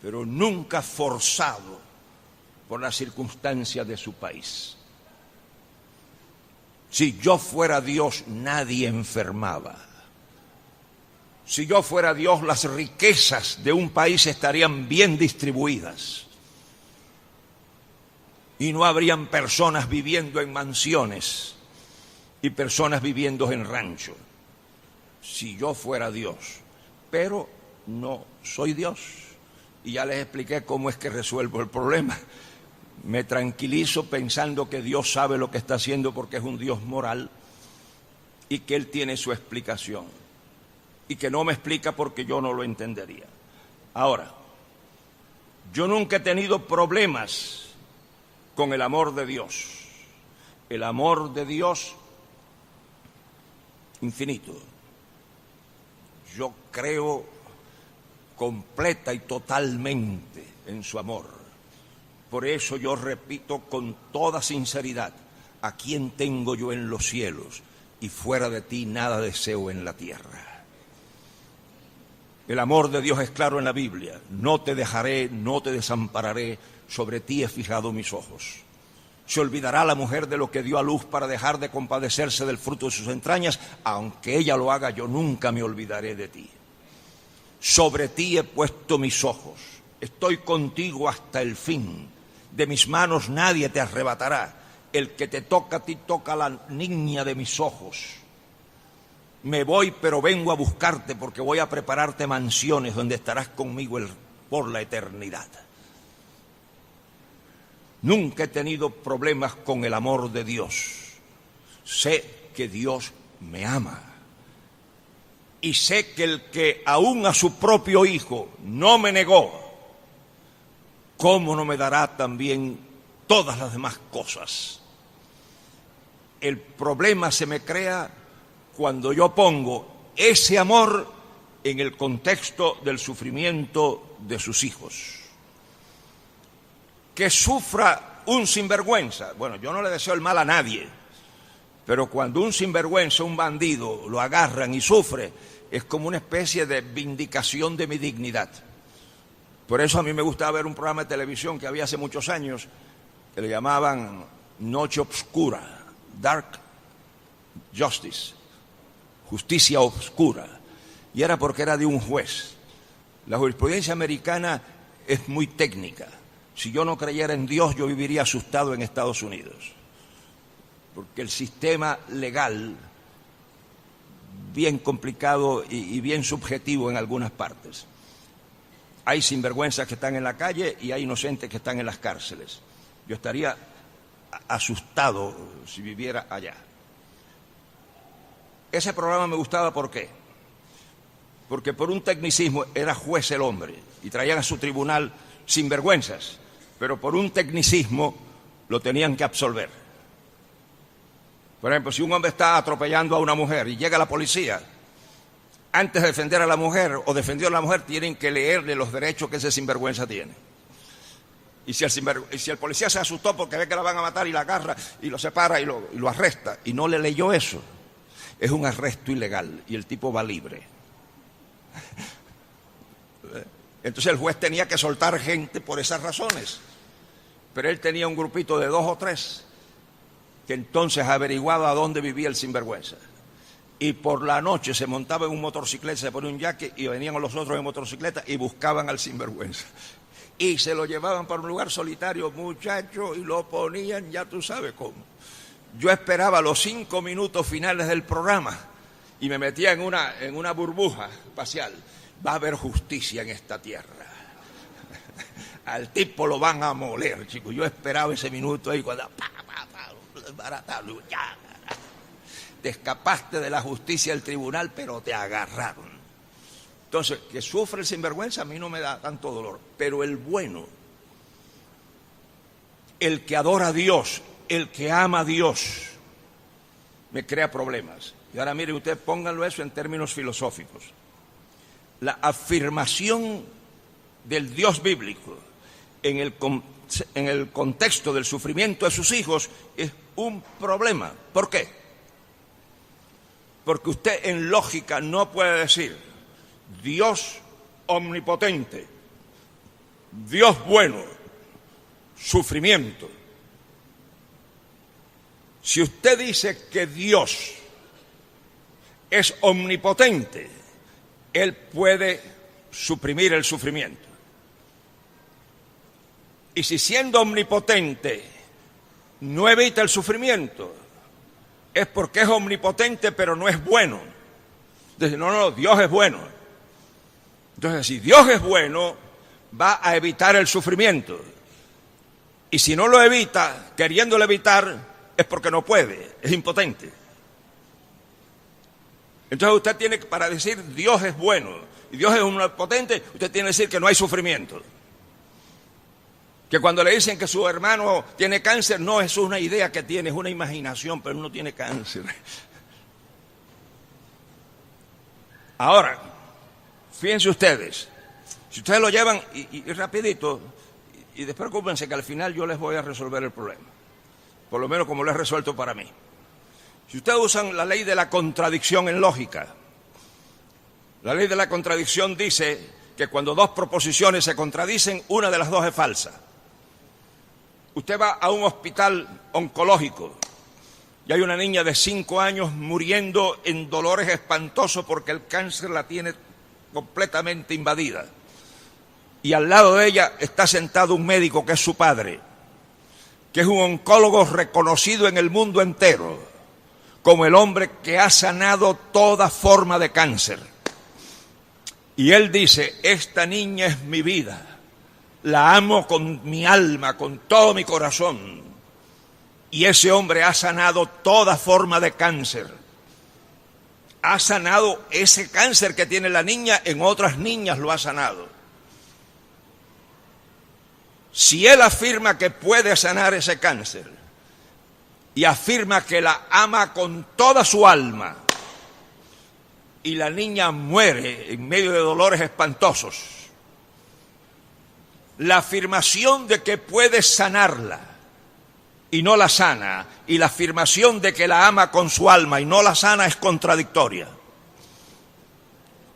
pero nunca forzado por las circunstancias de su país. Si yo fuera Dios, nadie enfermaba. Si yo fuera Dios, las riquezas de un país estarían bien distribuidas y no habrían personas viviendo en mansiones y personas viviendo en ranchos. Si yo fuera Dios, pero no soy Dios. Y ya les expliqué cómo es que resuelvo el problema. Me tranquilizo pensando que Dios sabe lo que está haciendo porque es un Dios moral y que Él tiene su explicación y que no me explica porque yo no lo entendería. Ahora, yo nunca he tenido problemas con el amor de Dios. El amor de Dios infinito. Yo creo completa y totalmente en su amor. Por eso yo repito con toda sinceridad, ¿a quién tengo yo en los cielos? Y fuera de ti nada deseo en la tierra. El amor de Dios es claro en la Biblia. No te dejaré, no te desampararé, sobre ti he fijado mis ojos. ¿Se olvidará la mujer de lo que dio a luz para dejar de compadecerse del fruto de sus entrañas? Aunque ella lo haga, yo nunca me olvidaré de ti. Sobre ti he puesto mis ojos. Estoy contigo hasta el fin. De mis manos nadie te arrebatará. El que te toca a ti toca a la niña de mis ojos. Me voy, pero vengo a buscarte porque voy a prepararte mansiones donde estarás conmigo por la eternidad. Nunca he tenido problemas con el amor de Dios. Sé que Dios me ama. Y sé que el que aún a su propio Hijo no me negó, ¿cómo no me dará también todas las demás cosas? El problema se me crea cuando yo pongo ese amor en el contexto del sufrimiento de sus hijos. Que sufra un sinvergüenza. Bueno, yo no le deseo el mal a nadie, pero cuando un sinvergüenza, un bandido, lo agarran y sufre, es como una especie de vindicación de mi dignidad. Por eso a mí me gustaba ver un programa de televisión que había hace muchos años, que le llamaban Noche Obscura, Dark Justice, Justicia Obscura, y era porque era de un juez. La jurisprudencia americana es muy técnica. Si yo no creyera en Dios, yo viviría asustado en Estados Unidos, porque el sistema legal, bien complicado y bien subjetivo en algunas partes. Hay sinvergüenzas que están en la calle y hay inocentes que están en las cárceles. Yo estaría asustado si viviera allá. Ese programa me gustaba, ¿por qué? Porque por un tecnicismo era juez el hombre y traían a su tribunal sinvergüenzas, pero por un tecnicismo lo tenían que absolver. Por ejemplo, si un hombre está atropellando a una mujer y llega la policía, antes de defender a la mujer o defendió a la mujer, tienen que leerle los derechos que ese sinvergüenza tiene. Y si el policía se asustó porque ve que la van a matar y la agarra y lo separa y lo arresta y no le leyó eso, es un arresto ilegal y el tipo va libre. Entonces el juez tenía que soltar gente por esas razones. Pero él tenía un grupito de 2 o 3 que entonces averiguaba dónde vivía el sinvergüenza. Y por la noche se montaba en un motocicleta, se ponía un jaque y venían los otros en motocicleta y buscaban al sinvergüenza. Y se lo llevaban para un lugar solitario, muchacho, y lo ponían, ya tú sabes cómo. Yo esperaba los 5 minutos finales del programa y me metía en una burbuja espacial. Va a haber justicia en esta tierra. Al tipo lo van a moler, chicos. Yo esperaba ese minuto ahí cuando ya. Te escapaste de la justicia del tribunal, pero te agarraron. Entonces, que sufre el sinvergüenza a mí no me da tanto dolor. Pero el bueno, el que adora a Dios, el que ama a Dios, me crea problemas. Y ahora mire, ustedes pónganlo eso en términos filosóficos. La afirmación del Dios bíblico en el contexto del sufrimiento de sus hijos es un problema. ¿Por qué? Porque usted en lógica no puede decir Dios omnipotente, Dios bueno, sufrimiento. Si usted dice que Dios es omnipotente, Él puede suprimir el sufrimiento. Y si siendo omnipotente no evita el sufrimiento, es porque es omnipotente pero no es bueno. Entonces, no, Dios es bueno. Entonces, si Dios es bueno, va a evitar el sufrimiento. Y si no lo evita, queriéndolo evitar, es porque no puede, es impotente. Entonces usted tiene que, para decir Dios es bueno y Dios es omnipotente, usted tiene que decir que no hay sufrimiento. Que cuando le dicen que su hermano tiene cáncer, no es una idea que tiene, es una imaginación, pero no tiene cáncer. Ahora, fíjense ustedes, si ustedes lo llevan y rapidito, y despreocúpense que al final yo les voy a resolver el problema, por lo menos como lo he resuelto para mí. Si ustedes usan la ley de la contradicción en lógica, la ley de la contradicción dice que cuando 2 proposiciones se contradicen, una de las 2 es falsa. Usted va a un hospital oncológico y hay una niña de 5 años muriendo en dolores espantosos porque el cáncer la tiene completamente invadida. Y al lado de ella está sentado un médico que es su padre, que es un oncólogo reconocido en el mundo entero como el hombre que ha sanado toda forma de cáncer. Y él dice, esta niña es mi vida. La amo con mi alma, con todo mi corazón. Y ese hombre ha sanado toda forma de cáncer. Ha sanado ese cáncer que tiene la niña, en otras niñas lo ha sanado. Si él afirma que puede sanar ese cáncer y afirma que la ama con toda su alma y la niña muere en medio de dolores espantosos, la afirmación de que puede sanarla y no la sana, y la afirmación de que la ama con su alma y no la sana es contradictoria.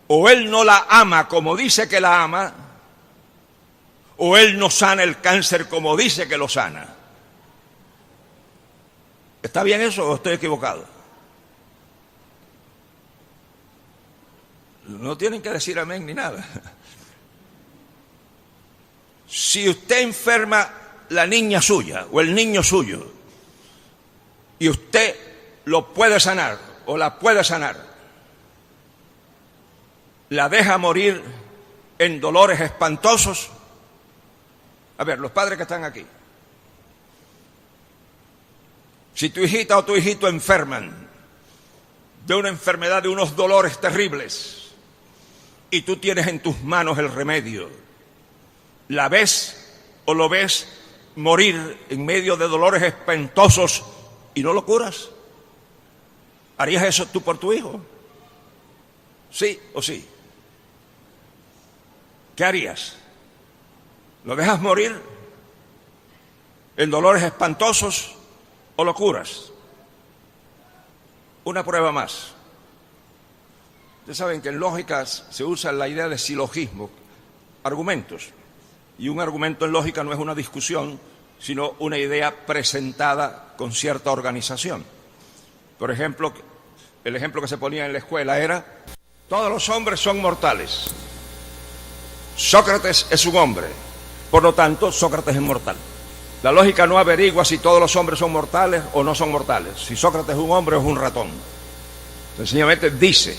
O él no la ama como dice que la ama, o él no sana el cáncer como dice que lo sana. ¿Está bien eso o estoy equivocado? No tienen que decir amén ni nada. Si usted enferma la niña suya o el niño suyo y usted lo puede sanar o la puede sanar, la deja morir en dolores espantosos. A ver, los padres que están aquí, si tu hijita o tu hijito enferman de una enfermedad, de unos dolores terribles, y tú tienes en tus manos el remedio, ¿la ves o lo ves morir en medio de dolores espantosos y no lo curas? ¿Harías eso tú por tu hijo? ¿Sí o sí? ¿Qué harías? ¿Lo dejas morir en dolores espantosos o lo curas? Una prueba más. Ustedes saben que en lógica se usa la idea de silogismo. argumentos. Y un argumento en lógica no es una discusión, sino una idea presentada con cierta organización. Por ejemplo, el ejemplo que se ponía en la escuela era: todos los hombres son mortales. Sócrates es un hombre, por lo tanto, Sócrates es mortal. La lógica no averigua si todos los hombres son mortales o no son mortales, si Sócrates es un hombre o es un ratón. Sencillamente dice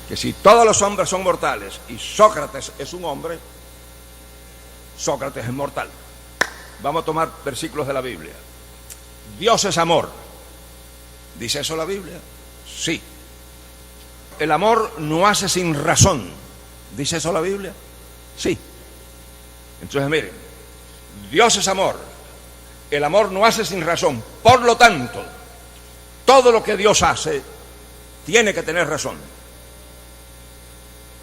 que si todos los hombres son mortales y Sócrates es un hombre, Sócrates es mortal. Vamos a tomar versículos de la Biblia. Dios es amor. ¿Dice eso la Biblia? Sí. El amor no hace sin razón. ¿Dice eso la Biblia? Sí. Entonces miren, Dios es amor. El amor no hace sin razón. Por lo tanto, todo lo que Dios hace tiene que tener razón.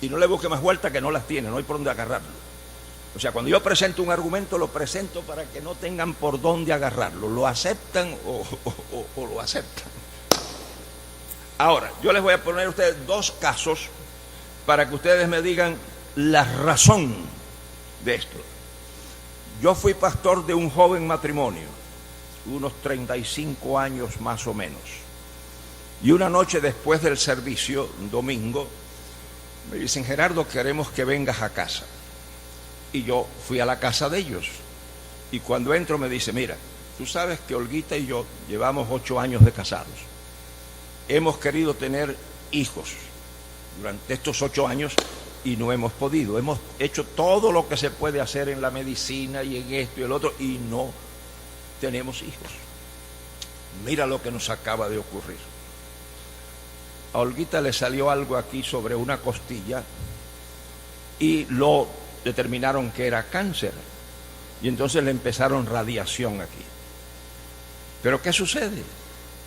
Y no le busque más vuelta, que no las tiene, no hay por dónde agarrarlo. O sea, cuando yo presento un argumento, lo presento para que no tengan por dónde agarrarlo. Lo aceptan o lo aceptan. Ahora, yo les voy a poner a ustedes dos casos para que ustedes me digan la razón de esto. Yo fui pastor de un joven matrimonio, unos 35 años más o menos. Y una noche después del servicio, un domingo, me dicen: Gerardo, queremos que vengas a casa. Y yo fui a la casa de ellos. Y cuando entro me dice: mira, tú sabes que Olguita y yo llevamos 8 años de casados. Hemos querido tener hijos durante estos 8 años y no hemos podido. Hemos hecho todo lo que se puede hacer en la medicina y en esto y el otro y no tenemos hijos. Mira lo que nos acaba de ocurrir. A Olguita le salió algo aquí sobre una costilla y lo determinaron que era cáncer. Y entonces le empezaron radiación aquí. Pero ¿qué sucede?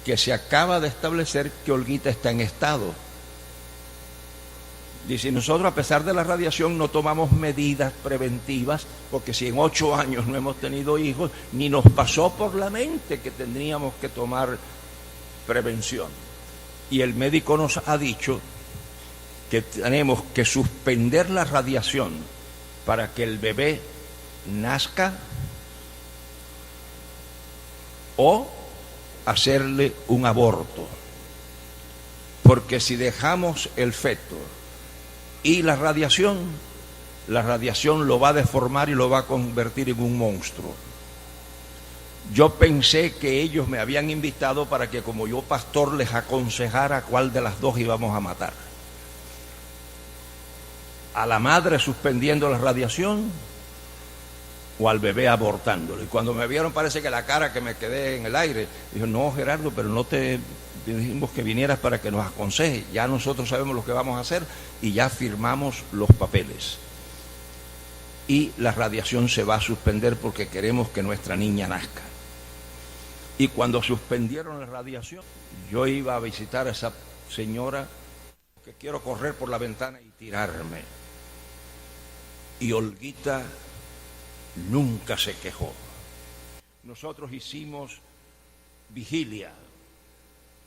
Que se acaba de establecer que Olguita está en estado. Dice: nosotros, a pesar de la radiación, no tomamos medidas preventivas, porque si en 8 años no hemos tenido hijos, ni nos pasó por la mente que tendríamos que tomar prevención. Y el médico nos ha dicho que tenemos que suspender la radiación para que el bebé nazca o hacerle un aborto. Porque si dejamos el feto y la radiación lo va a deformar y lo va a convertir en un monstruo. Yo pensé que ellos me habían invitado para que, como yo pastor, les aconsejara cuál de las dos íbamos a matar. A la madre suspendiendo la radiación o al bebé abortándolo. Y cuando me vieron, parece que la cara que me quedé en el aire, dijo: no, Gerardo, pero no te dijimos que vinieras para que nos aconsejes. Ya nosotros sabemos lo que vamos a hacer y ya firmamos los papeles. Y la radiación se va a suspender porque queremos que nuestra niña nazca. Y cuando suspendieron la radiación, yo iba a visitar a esa señora, que quiero correr por la ventana y tirarme. Y Olguita nunca se quejó. Nosotros hicimos vigilia,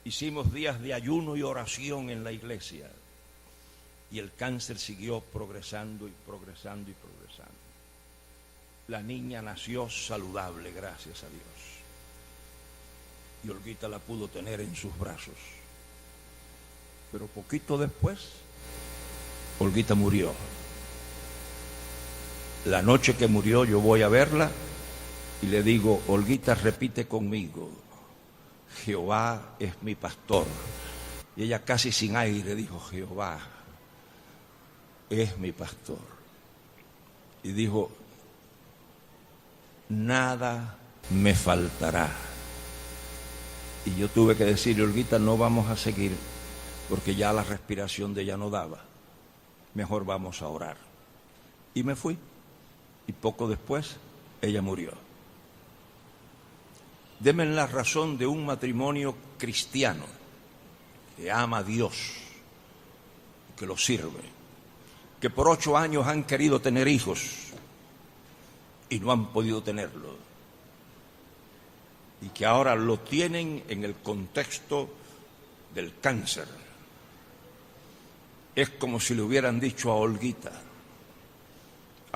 hicimos días de ayuno y oración en la iglesia. Y el cáncer siguió progresando y progresando y progresando. La niña nació saludable, gracias a Dios. Y Olguita la pudo tener en sus brazos. Pero poquito después, Olguita murió. La noche que murió, yo voy a verla y le digo: Olguita, repite conmigo: Jehová es mi pastor. Y ella, casi sin aire, dijo: Jehová es mi pastor. Y dijo: nada me faltará. Y yo tuve que decirle: Olguita, no vamos a seguir porque ya la respiración de ella no daba. Mejor vamos a orar. Y me fui. Y poco después ella murió. Denme la razón de un matrimonio cristiano que ama a Dios, que lo sirve, que por 8 años han querido tener hijos y no han podido tenerlo, y que ahora lo tienen en el contexto del cáncer. Es como si le hubieran dicho a Olguita: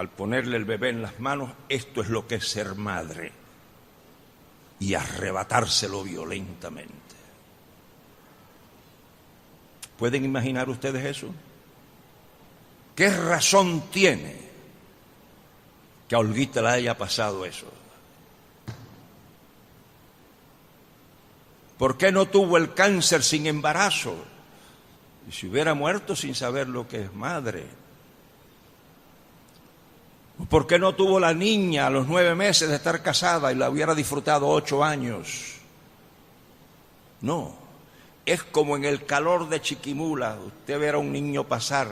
al ponerle el bebé en las manos, esto es lo que es ser madre, y arrebatárselo violentamente. ¿Pueden imaginar ustedes eso? ¿Qué razón tiene que a Olguita le haya pasado eso? ¿Por qué no tuvo el cáncer sin embarazo? Y si hubiera muerto sin saber lo que es madre. ¿Por qué no tuvo la niña a los 9 meses de estar casada y la hubiera disfrutado 8 años? No, es como en el calor de Chiquimula, usted ver a un niño pasar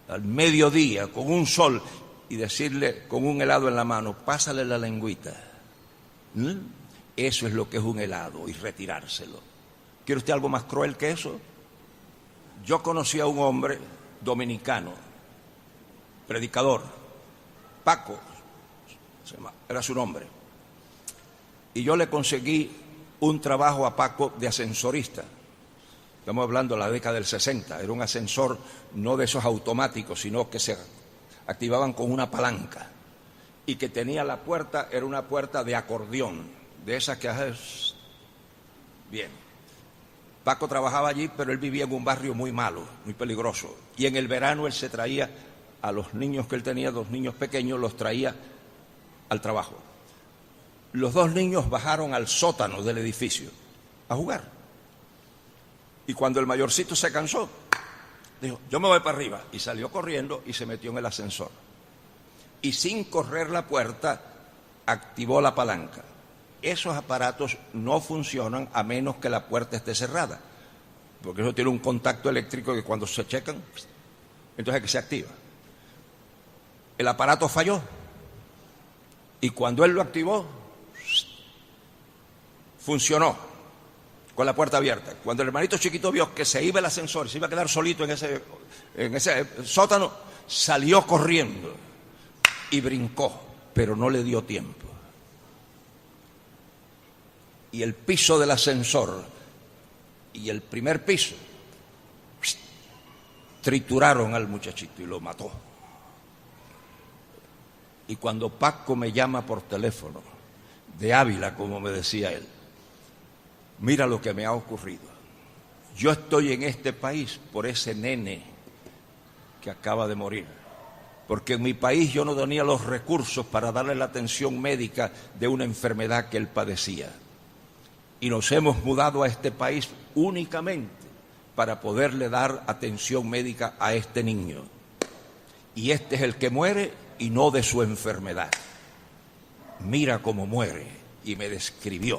al mediodía con un sol y decirle con un helado en la mano, pásale la lengüita. Eso es lo que es un helado y retirárselo. ¿Quiere usted algo más cruel que eso? Yo conocí a un hombre dominicano, predicador, Paco, era su nombre, y yo le conseguí un trabajo a Paco de ascensorista. Estamos hablando de la década del 60, era un ascensor no de esos automáticos, sino que se activaban con una palanca y que tenía la puerta, era una puerta de acordeón, de esas que haces bien. Paco trabajaba allí, pero él vivía en un barrio muy malo, muy peligroso, y en el verano él se traía a los niños que él tenía, 2 niños pequeños, los traía al trabajo. Los 2 niños bajaron al sótano del edificio a jugar. Y cuando el mayorcito se cansó, dijo, yo me voy para arriba. Y salió corriendo y se metió en el ascensor. Y sin correr la puerta, activó la palanca. Esos aparatos no funcionan a menos que la puerta esté cerrada, porque eso tiene un contacto eléctrico que cuando se checan, entonces es que se activa. El aparato falló y cuando él lo activó, funcionó con la puerta abierta. Cuando el hermanito chiquito vio que se iba el ascensor, se iba a quedar solito en ese sótano, salió corriendo y brincó, pero no le dio tiempo. Y el piso del ascensor y el primer piso trituraron al muchachito y lo mató. Y cuando Paco me llama por teléfono, de Ávila, como me decía él, mira lo que me ha ocurrido. Yo estoy en este país por ese nene que acaba de morir, porque en mi país yo no tenía los recursos para darle la atención médica de una enfermedad que él padecía. Y nos hemos mudado a este país únicamente para poderle dar atención médica a este niño. Y este es el que muere y no de su enfermedad. Mira cómo muere. Y me describió.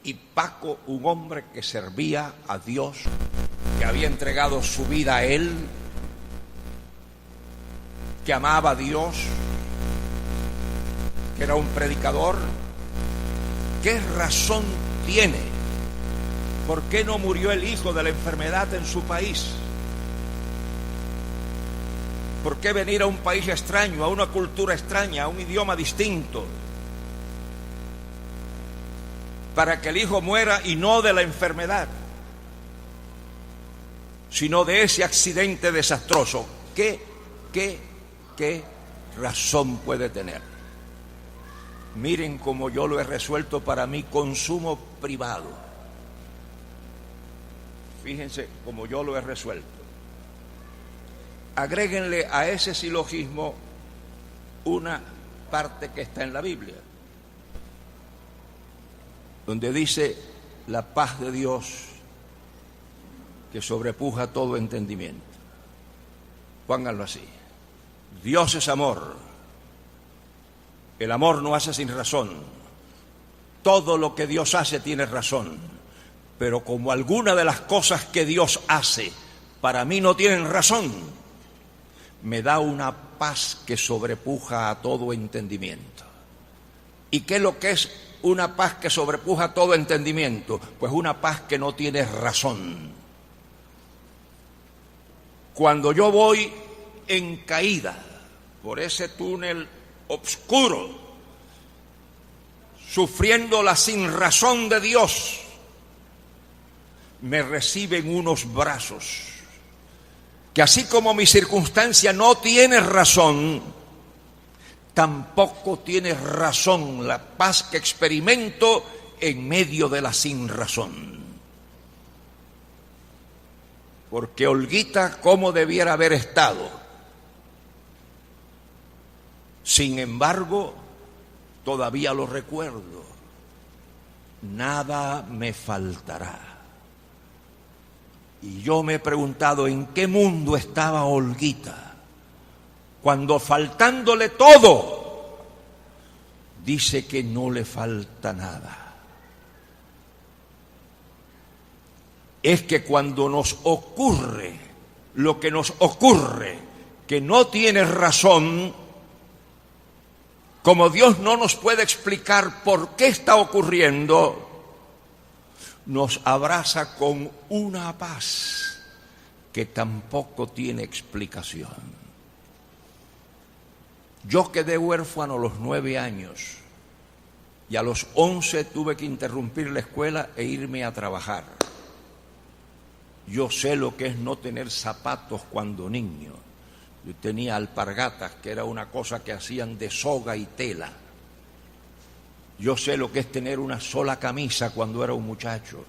Y Paco, un hombre que servía a Dios, que había entregado su vida a Él, que amaba a Dios, que era un predicador. ¿Qué razón tiene? ¿Por qué no murió el hijo de la enfermedad en su país? ¿Por qué venir a un país extraño, a una cultura extraña, a un idioma distinto? Para que el hijo muera y no de la enfermedad, sino de ese accidente desastroso. ¿Qué razón puede tener? Miren cómo yo lo he resuelto para mi consumo privado. Fíjense cómo yo lo he resuelto. Agréguenle a ese silogismo una parte que está en la Biblia, donde dice la paz de Dios que sobrepuja todo entendimiento. Pónganlo así. Dios es amor. El amor no hace sin razón. Todo lo que Dios hace tiene razón. Pero como alguna de las cosas que Dios hace para mí no tienen razón, me da una paz que sobrepuja a todo entendimiento. ¿Y qué es lo que es una paz que sobrepuja a todo entendimiento? Pues una paz que no tiene razón. Cuando yo voy en caída por ese túnel oscuro, sufriendo la sinrazón de Dios, me reciben unos brazos que así como mi circunstancia no tiene razón, tampoco tiene razón la paz que experimento en medio de la sinrazón. Porque Olguita, ¿cómo debiera haber estado? Sin embargo, todavía lo recuerdo. Nada me faltará. Y yo me he preguntado en qué mundo estaba Olguita, cuando faltándole todo, dice que no le falta nada. Es que cuando nos ocurre lo que nos ocurre, que no tiene razón, como Dios no nos puede explicar por qué está ocurriendo, nos abraza con una paz que tampoco tiene explicación. Yo quedé huérfano a los 9 años y a los 11 tuve que interrumpir la escuela e irme a trabajar. Yo sé lo que es no tener zapatos cuando niño. Yo tenía alpargatas, que era una cosa que hacían de soga y tela. Yo sé lo que es tener una sola camisa cuando era un muchacho.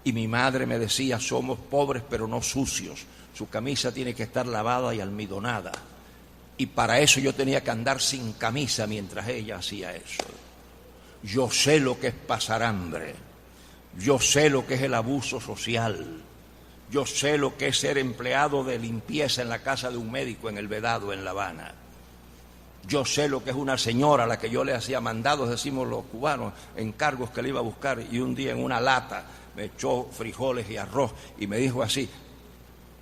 Y mi madre me decía, somos pobres pero no sucios. Su camisa tiene que estar lavada y almidonada. Y para eso yo tenía que andar sin camisa mientras ella hacía eso. Yo sé lo que es pasar hambre. Yo sé lo que es el abuso social. Yo sé lo que es ser empleado de limpieza en la casa de un médico en El Vedado, en La Habana. Yo sé lo que es una señora a la que yo le hacía mandados, decimos los cubanos, encargos que le iba a buscar, y un día en una lata me echó frijoles y arroz y me dijo así,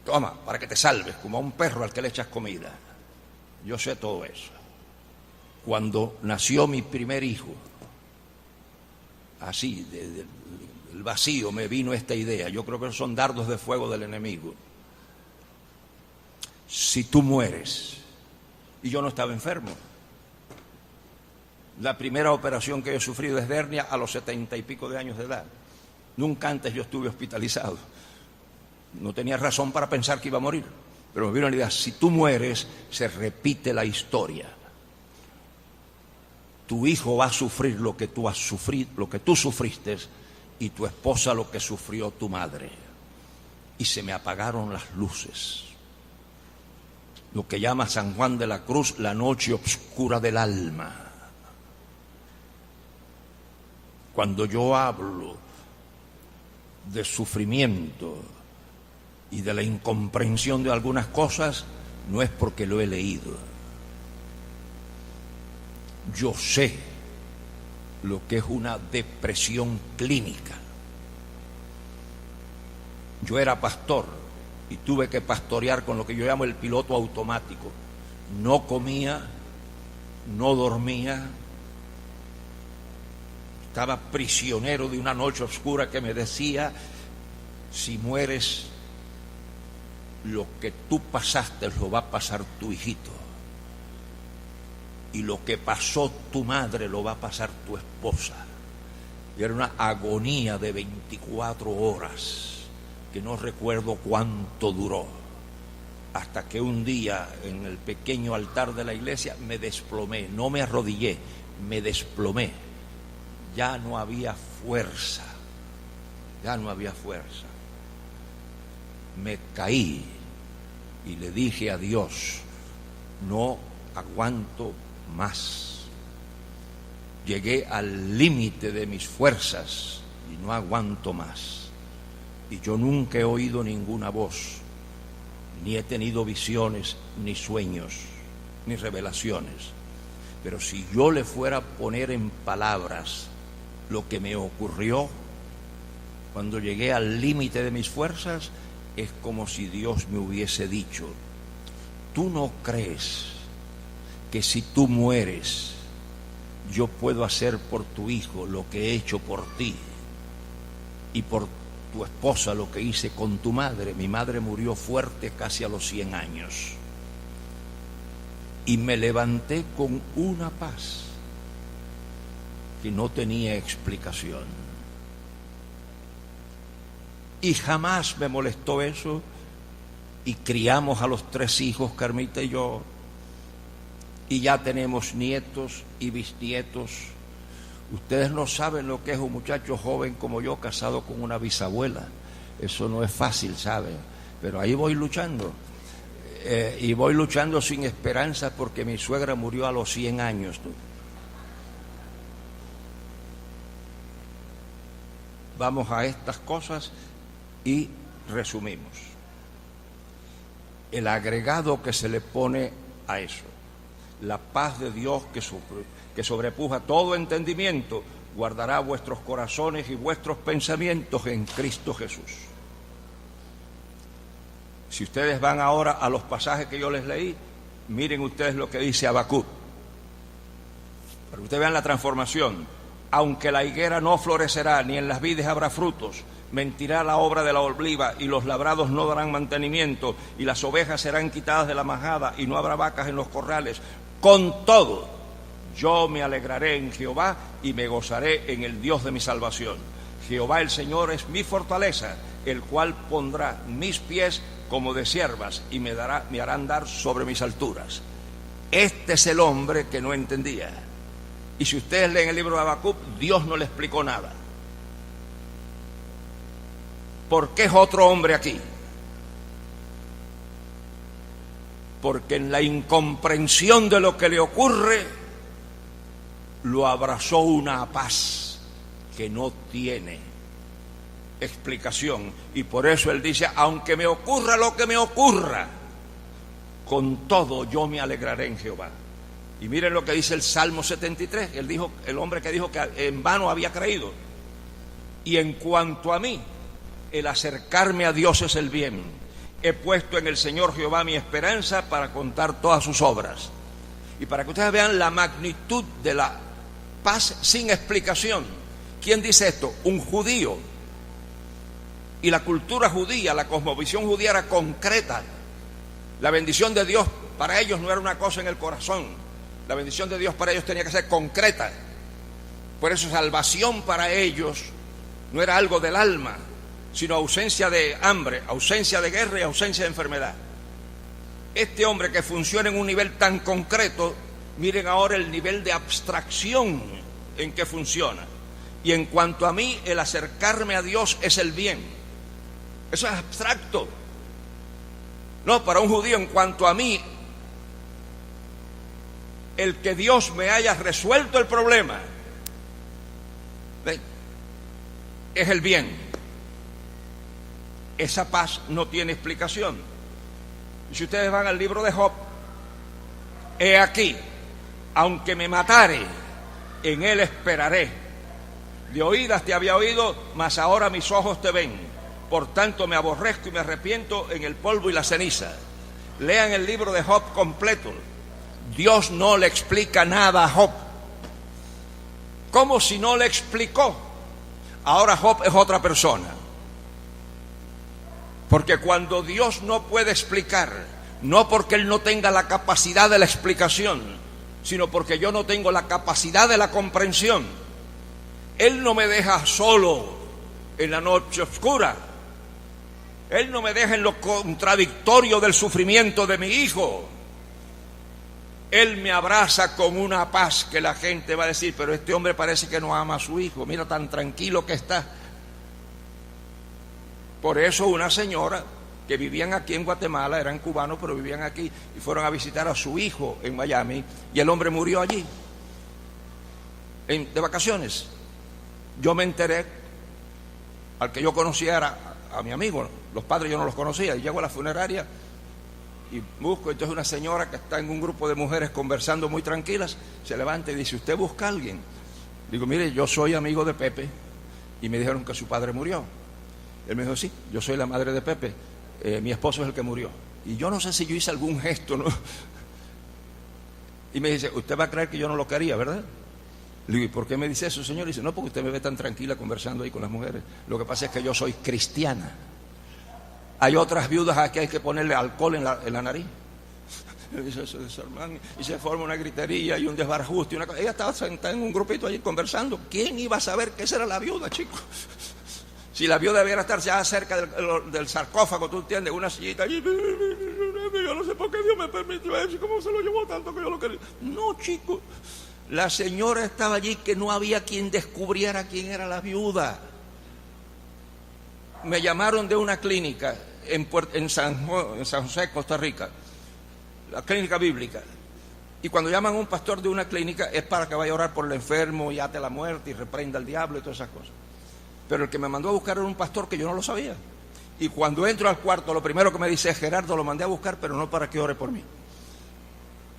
toma, para que te salves, como a un perro al que le echas comida. Yo sé todo eso. Cuando nació mi primer hijo, así, del vacío me vino esta idea. Yo creo que son dardos de fuego del enemigo. Si tú mueres, y yo no estaba enfermo. La primera operación que he sufrido es de hernia a los 70 y pico de años de edad. Nunca antes yo estuve hospitalizado. No tenía razón para pensar que iba a morir. Pero me vino la idea, si tú mueres, se repite la historia. Tu hijo va a sufrir lo que tú has sufrido, lo que tú sufriste, y tu esposa lo que sufrió tu madre. Y se me apagaron las luces. Lo que llama San Juan de la Cruz la noche oscura del alma. Cuando yo hablo de sufrimiento y de la incomprensión de algunas cosas, no es porque lo he leído. Yo sé lo que es una depresión clínica. Yo era pastor y tuve que pastorear con lo que yo llamo el piloto automático. No comía, no dormía, estaba prisionero de una noche oscura que me decía, si mueres, lo que tú pasaste lo va a pasar tu hijito. Y lo que pasó tu madre lo va a pasar tu esposa. Y era una agonía de 24 horas, que no recuerdo cuánto duró. Hasta que un día, en el pequeño altar de la iglesia, me desplomé. No me arrodillé, me desplomé. Ya no había fuerza. Ya no había fuerza. Me caí y le dije a Dios, no aguanto más. Llegué al límite de mis fuerzas y no aguanto más. Y yo nunca he oído ninguna voz, ni he tenido visiones, ni sueños, ni revelaciones. Pero si yo le fuera a poner en palabras lo que me ocurrió cuando llegué al límite de mis fuerzas, es como si Dios me hubiese dicho, ¿tú no crees que si tú mueres, yo puedo hacer por tu hijo lo que he hecho por ti y por tu esposa lo que hice con tu madre? Mi madre murió fuerte casi a los 100 años. Y me levanté con una paz que no tenía explicación. Y jamás me molestó eso, y criamos a los 3 hijos, Carmita y yo, y ya tenemos nietos y bisnietos. Ustedes no saben lo que es un muchacho joven como yo casado con una bisabuela. Eso no es fácil, ¿saben? Pero ahí voy luchando. Y voy luchando sin esperanza porque mi suegra murió a los 100 años. ¿No? Vamos a estas cosas y resumimos. El agregado que se le pone a eso: la paz de Dios que sobrepuja todo entendimiento, guardará vuestros corazones y vuestros pensamientos en Cristo Jesús. Si ustedes van ahora a los pasajes que yo les leí, miren ustedes lo que dice Habacuc, para que ustedes vean la transformación. Aunque la higuera no florecerá, ni en las vides habrá frutos, mentirá la obra de la oliva, y los labrados no darán mantenimiento, y las ovejas serán quitadas de la majada, y no habrá vacas en los corrales. Con todo, yo me alegraré en Jehová, y me gozaré en el Dios de mi salvación. Jehová el Señor es mi fortaleza, el cual pondrá mis pies como de siervas, y me hará andar sobre mis alturas. Este es el hombre que no entendía. Y si ustedes leen el libro de Habacuc, Dios no le explicó nada. ¿Por qué es otro hombre aquí? Porque en la incomprensión de lo que le ocurre, lo abrazó una paz que no tiene explicación. Y por eso él dice: aunque me ocurra lo que me ocurra, con todo yo me alegraré en Jehová. Y miren lo que dice el Salmo 73. Él dijo, el hombre que dijo que en vano había creído: y en cuanto a mí, el acercarme a Dios es el bien. He puesto en el Señor Jehová mi esperanza para contar todas sus obras. Y para que ustedes vean la magnitud de la paz sin explicación. ¿Quién dice esto? Un judío. Y la cultura judía, la cosmovisión judía era concreta. La bendición de Dios para ellos no era una cosa en el corazón. La bendición de Dios para ellos tenía que ser concreta. Por eso salvación para ellos no era algo del alma, sino ausencia de hambre, ausencia de guerra y ausencia de enfermedad. Este hombre que funciona en un nivel tan concreto, miren ahora el nivel de abstracción en que funciona. Y en cuanto a mí, el acercarme a Dios es el bien. Eso es abstracto. No, para un judío, en cuanto a mí, el que Dios me haya resuelto el problema es el bien. Esa paz no tiene explicación. Y si ustedes van al libro de Job, he aquí, aunque me matare, en él esperaré. De oídas te había oído, mas ahora mis ojos te ven. Por tanto me aborrezco y me arrepiento en el polvo y la ceniza. Lean el libro de Job completo. Dios no le explica nada a Job. ¿Cómo si no le explicó? Ahora Job es otra persona. Porque cuando Dios no puede explicar, no porque Él no tenga la capacidad de la explicación, sino porque yo no tengo la capacidad de la comprensión, Él no me deja solo en la noche oscura. Él no me deja en lo contradictorio del sufrimiento de mi hijo. Él me abraza con una paz que la gente va a decir: pero este hombre parece que no ama a su hijo, mira tan tranquilo que está. Por eso una señora que vivían aquí en Guatemala, eran cubanos pero vivían aquí, y fueron a visitar a su hijo en Miami, y el hombre murió allí de vacaciones. Yo me enteré, al que yo conocía era a mi amigo, los padres yo no los conocía, y llego a la funeraria y busco, entonces una señora que está en un grupo de mujeres conversando muy tranquilas, se levanta y dice: ¿usted busca a alguien? Digo: mire, yo soy amigo de Pepe, y me dijeron que su padre murió. Él me dijo: sí, yo soy la madre de Pepe, mi esposo es el que murió. Y yo no sé si yo hice algún gesto, ¿no? Y me dice: usted va a creer que yo no lo quería, ¿verdad? Le digo: ¿y por qué me dice eso, señor? Y dice: no, porque usted me ve tan tranquila conversando ahí con las mujeres. Lo que pasa es que yo soy cristiana. Hay otras viudas aquí, hay que ponerle alcohol en la nariz. Y se forma una gritería y un desbarajuste. Ella estaba sentada en un grupito allí conversando. ¿Quién iba a saber que esa era la viuda, chicos? Si la viuda debiera estar ya cerca del sarcófago, tú entiendes, una sillita allí, yo no sé por qué Dios me permitió eso, cómo se lo llevó tanto que yo lo quería. No, chico, la señora estaba allí que no había quien descubriera quién era la viuda. Me llamaron de una clínica en San José, Costa Rica, la clínica bíblica. Y cuando llaman a un pastor de una clínica es para que vaya a orar por el enfermo y ate la muerte y reprenda al diablo y todas esas cosas. Pero el que me mandó a buscar era un pastor que yo no lo sabía. Y cuando entro al cuarto, lo primero que me dice es: Gerardo, lo mandé a buscar, pero no para que ore por mí.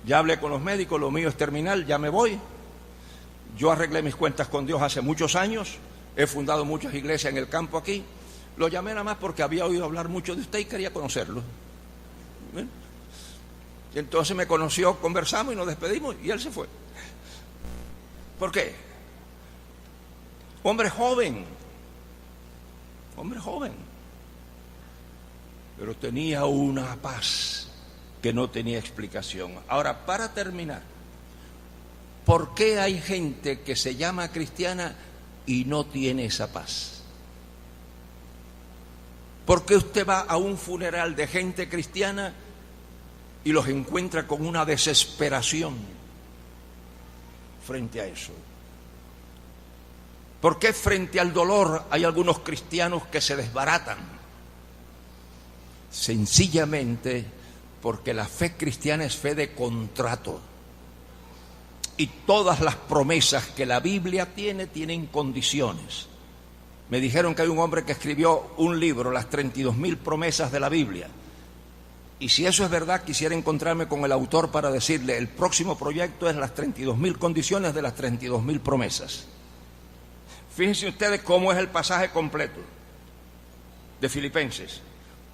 Ya hablé con los médicos, lo mío es terminal, ya me voy. Yo arreglé mis cuentas con Dios hace muchos años, he fundado muchas iglesias en el campo aquí. Lo llamé nada más porque había oído hablar mucho de usted y quería conocerlo. ¿Ven? Y entonces me conoció, conversamos y nos despedimos y él se fue. ¿Por qué? Hombre joven, pero tenía una paz que no tenía explicación. Ahora, para terminar, ¿por qué hay gente que se llama cristiana y no tiene esa paz? ¿Por qué usted va a un funeral de gente cristiana y los encuentra con una desesperación frente a eso? ¿Por qué frente al dolor hay algunos cristianos que se desbaratan? Sencillamente porque la fe cristiana es fe de contrato. Y todas las promesas que la Biblia tiene, tienen condiciones. Me dijeron que hay un hombre que escribió un libro, las 32.000 promesas de la Biblia. Y si eso es verdad, quisiera encontrarme con el autor para decirle: el próximo proyecto es las 32.000 condiciones de las 32.000 promesas. Fíjense ustedes cómo es el pasaje completo de Filipenses.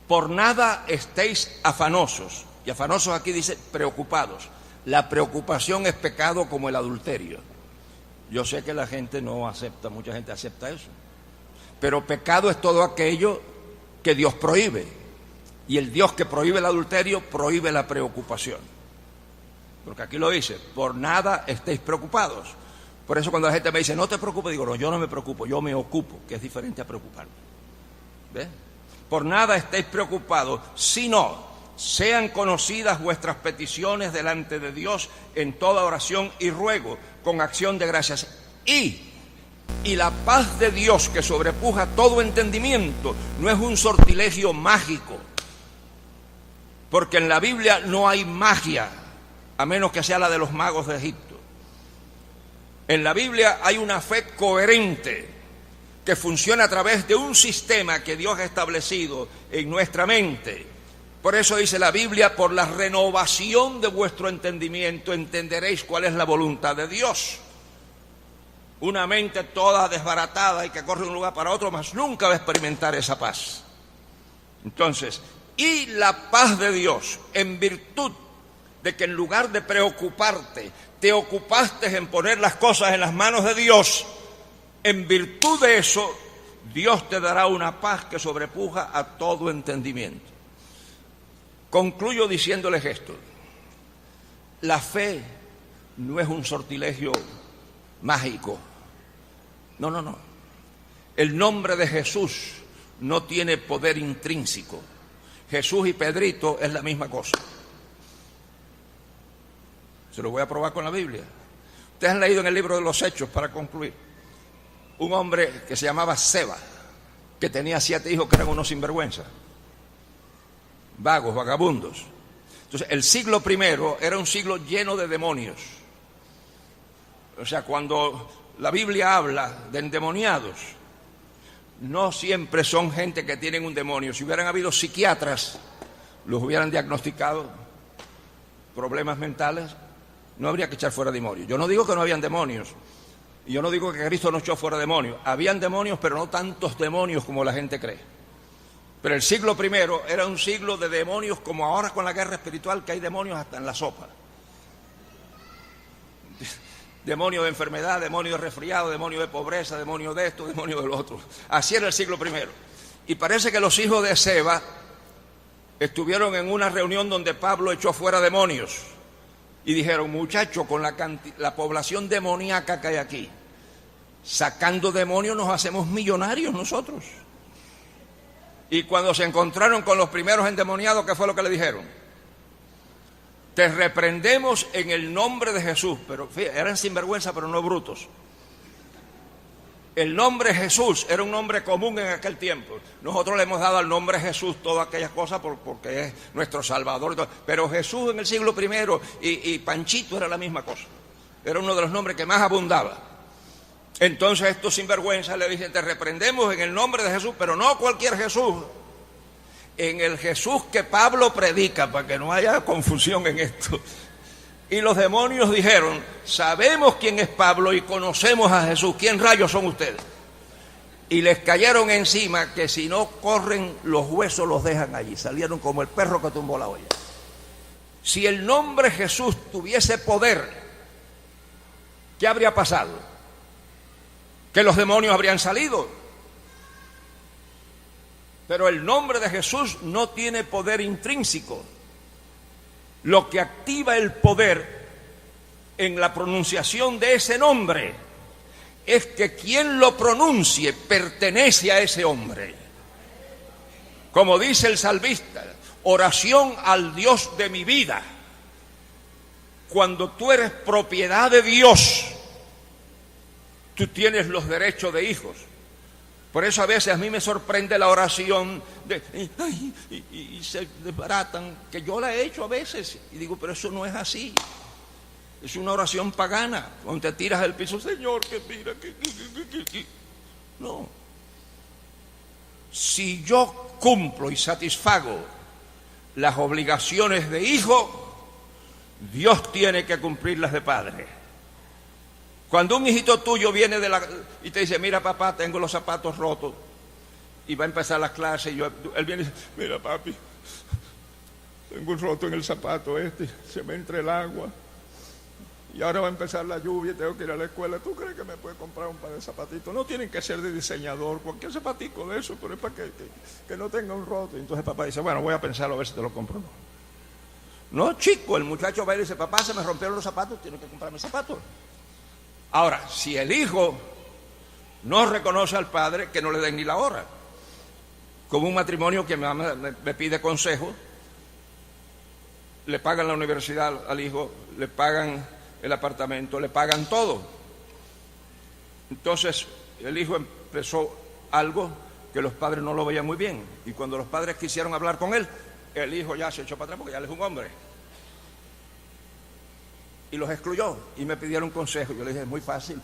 Por nada estéis afanosos. Y afanosos aquí dice preocupados. La preocupación es pecado como el adulterio. Yo sé que la gente no acepta, mucha gente acepta eso. Pero pecado es todo aquello que Dios prohíbe. Y el Dios que prohíbe el adulterio prohíbe la preocupación. Porque aquí lo dice: por nada estéis preocupados. Por eso cuando la gente me dice: no te preocupes, digo: no, yo no me preocupo, yo me ocupo, que es diferente a preocuparme. ¿Ves? Por nada estéis preocupados, sino sean conocidas vuestras peticiones delante de Dios en toda oración y ruego, con acción de gracias. Y la paz de Dios, que sobrepuja todo entendimiento, no es un sortilegio mágico. Porque en la Biblia no hay magia, a menos que sea la de los magos de Egipto. En la Biblia hay una fe coherente que funciona a través de un sistema que Dios ha establecido en nuestra mente. Por eso dice la Biblia: por la renovación de vuestro entendimiento entenderéis cuál es la voluntad de Dios. Una mente toda desbaratada y que corre de un lugar para otro, más nunca va a experimentar esa paz. Entonces, y la paz de Dios, en virtud de que en lugar de preocuparte, te ocupaste en poner las cosas en las manos de Dios, en virtud de eso, Dios te dará una paz que sobrepuja a todo entendimiento. Concluyo diciéndoles esto: la fe no es un sortilegio mágico. No. El nombre de Jesús no tiene poder intrínseco. Jesús y Pedrito es la misma cosa. Se lo voy a probar con la Biblia. Ustedes han leído en el libro de los Hechos, para concluir, un hombre que se llamaba Seba, que tenía 7 hijos que eran unos sinvergüenzas, vagos, vagabundos. Entonces, el siglo I era un siglo lleno de demonios. O sea, cuando la Biblia habla de endemoniados, no siempre son gente que tienen un demonio. Si hubieran habido psiquiatras, los hubieran diagnosticado problemas mentales, no habría que echar fuera demonios. Yo no digo que no habían demonios, y yo no digo que Cristo no echó fuera demonios. Habían demonios, pero no tantos demonios como la gente cree. Pero el siglo I era un siglo de demonios, como ahora con la guerra espiritual, que hay demonios hasta en la sopa. Demonio de enfermedad, demonio de resfriado, demonio de pobreza, demonio de esto, demonio de lo otro. Así era el siglo I. Y parece que los hijos de Seba estuvieron en una reunión donde Pablo echó fuera demonios. Y dijeron: muchachos, con la población demoníaca que hay aquí, sacando demonios nos hacemos millonarios nosotros. Y cuando se encontraron con los primeros endemoniados, ¿qué fue lo que le dijeron? Te reprendemos en el nombre de Jesús. Pero fíjate, eran sinvergüenza, pero no brutos. El nombre Jesús era un nombre común en aquel tiempo. Nosotros le hemos dado al nombre Jesús todas aquellas cosas porque es nuestro Salvador. Pero Jesús en el siglo I y Panchito era la misma cosa. Era uno de los nombres que más abundaba. Entonces estos sinvergüenzas le dicen, te reprendemos en el nombre de Jesús, pero no cualquier Jesús. En el Jesús que Pablo predica, para que no haya confusión en esto. Y los demonios dijeron, sabemos quién es Pablo y conocemos a Jesús. ¿Quién rayos son ustedes? Y les cayeron encima que si no corren, los huesos los dejan allí. Salieron como el perro que tumbó la olla. Si el nombre Jesús tuviese poder, ¿qué habría pasado? Que los demonios habrían salido. Pero el nombre de Jesús no tiene poder intrínseco. Lo que activa el poder en la pronunciación de ese nombre es que quien lo pronuncie pertenece a ese hombre. Como dice el salmista, oración al Dios de mi vida. Cuando tú eres propiedad de Dios, tú tienes los derechos de hijos. Por eso a veces a mí me sorprende la oración y se desbaratan, que yo la he hecho a veces. Y digo, pero eso no es así. Es una oración pagana, donde te tiras al piso, Señor, que mira, que. No. Si yo cumplo y satisfago las obligaciones de hijo, Dios tiene que cumplir las de padre. Cuando un hijito tuyo viene y te dice, mira papá, tengo los zapatos rotos, y va a empezar la clase, él viene y dice, mira papi, tengo un roto en el zapato se me entra el agua, y ahora va a empezar la lluvia y tengo que ir a la escuela, ¿tú crees que me puedes comprar un par de zapatitos? No tienen que ser de diseñador, cualquier zapatico de eso, pero es para que no tenga un roto. Y entonces papá dice, bueno, voy a pensarlo a ver si te lo compro. No, chico, el muchacho va y dice, papá, se me rompieron los zapatos, tienes que comprarme zapatos. Ahora, si el hijo no reconoce al padre, que no le den ni la hora. Como un matrimonio que me pide consejo, le pagan la universidad al hijo, le pagan el apartamento, le pagan todo. Entonces, el hijo empezó algo que los padres no lo veían muy bien. Y cuando los padres quisieron hablar con él, el hijo ya se echó para atrás porque ya él es un hombre. Y los excluyó y me pidieron consejo. Yo le dije, es muy fácil,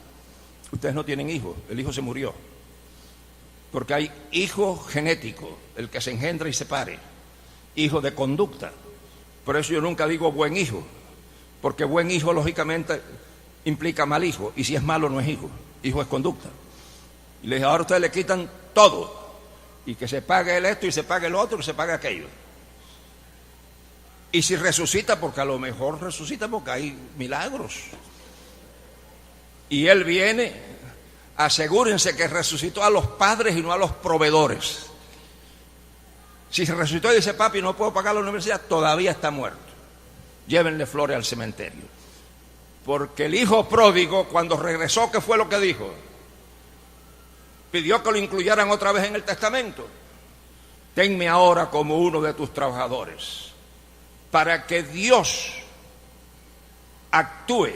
ustedes no tienen hijos, el hijo se murió. Porque hay hijo genético, el que se engendra y se pare, hijo de conducta. Por eso yo nunca digo buen hijo, porque buen hijo lógicamente implica mal hijo, y si es malo no es hijo es conducta. Y le dije, ahora ustedes le quitan todo, y que se pague el esto y se pague el otro, que se pague aquello. Y si resucita, porque a lo mejor resucita porque hay milagros. Y él viene, asegúrense que resucitó a los padres y no a los proveedores. Si se resucitó y dice, papi, no puedo pagar la universidad, todavía está muerto. Llévenle flores al cementerio. Porque el hijo pródigo, cuando regresó, ¿qué fue lo que dijo? Pidió que lo incluyeran otra vez en el testamento. Tenme ahora como uno de tus trabajadores. Para que Dios actúe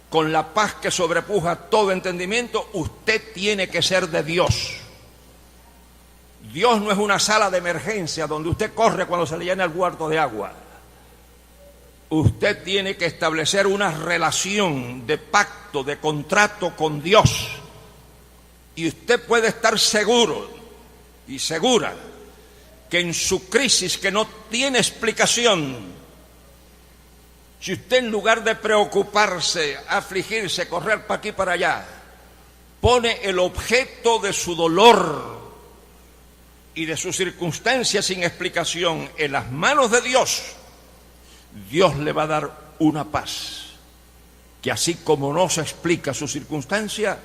con la paz que sobrepuja todo entendimiento, usted tiene que ser de Dios. Dios no es una sala de emergencia donde usted corre cuando se le llena el cuarto de agua. Usted tiene que establecer una relación de pacto, de contrato con Dios. Y usted puede estar seguro y segura que en su crisis que no tiene explicación, si usted en lugar de preocuparse, afligirse, correr para aquí y para allá, pone el objeto de su dolor y de sus circunstancias sin explicación en las manos de Dios, Dios le va a dar una paz que así como no se explica su circunstancia,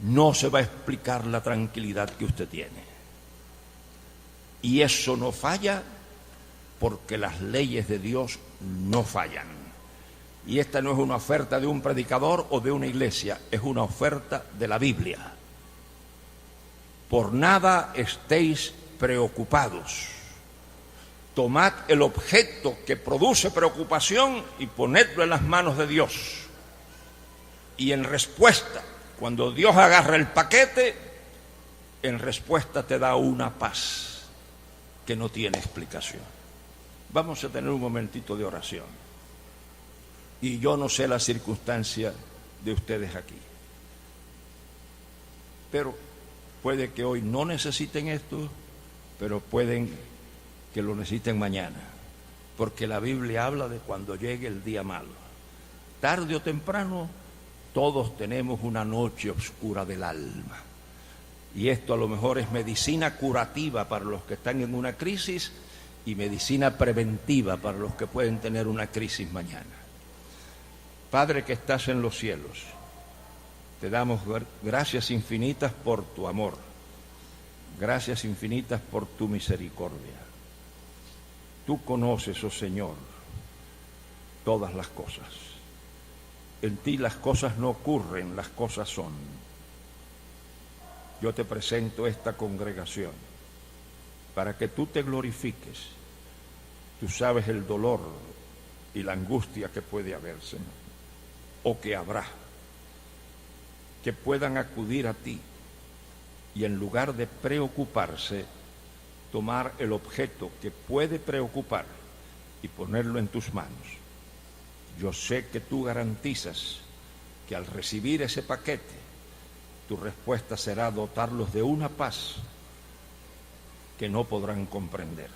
no se va a explicar la tranquilidad que usted tiene. Y eso no falla porque las leyes de Dios no fallan. Y esta no es una oferta de un predicador o de una iglesia, es una oferta de la Biblia. Por nada estéis preocupados. Tomad el objeto que produce preocupación y ponedlo en las manos de Dios. Y en respuesta, cuando Dios agarra el paquete, en respuesta te da una paz que no tiene explicación. Vamos a tener un momentito de oración. Y yo no sé la circunstancia de ustedes aquí, pero puede que hoy no necesiten esto, pero pueden que lo necesiten mañana, porque la Biblia habla de cuando llegue el día malo. Tarde o temprano, todos tenemos una noche oscura del alma. Y esto a lo mejor es medicina curativa para los que están en una crisis y medicina preventiva para los que pueden tener una crisis mañana. Padre que estás en los cielos, te damos gracias infinitas por tu amor, gracias infinitas por tu misericordia. Tú conoces, oh Señor, todas las cosas. En ti las cosas no ocurren, las cosas son. Yo te presento esta congregación para que tú te glorifiques. Tú sabes el dolor y la angustia que puede haber, Señor, o que habrá, que puedan acudir a ti y en lugar de preocuparse, tomar el objeto que puede preocupar y ponerlo en tus manos. Yo sé que tú garantizas que al recibir ese paquete, tu respuesta será dotarlos de una paz que no podrán comprender.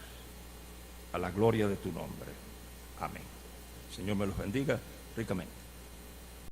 A la gloria de tu nombre. Amén. El Señor me los bendiga ricamente.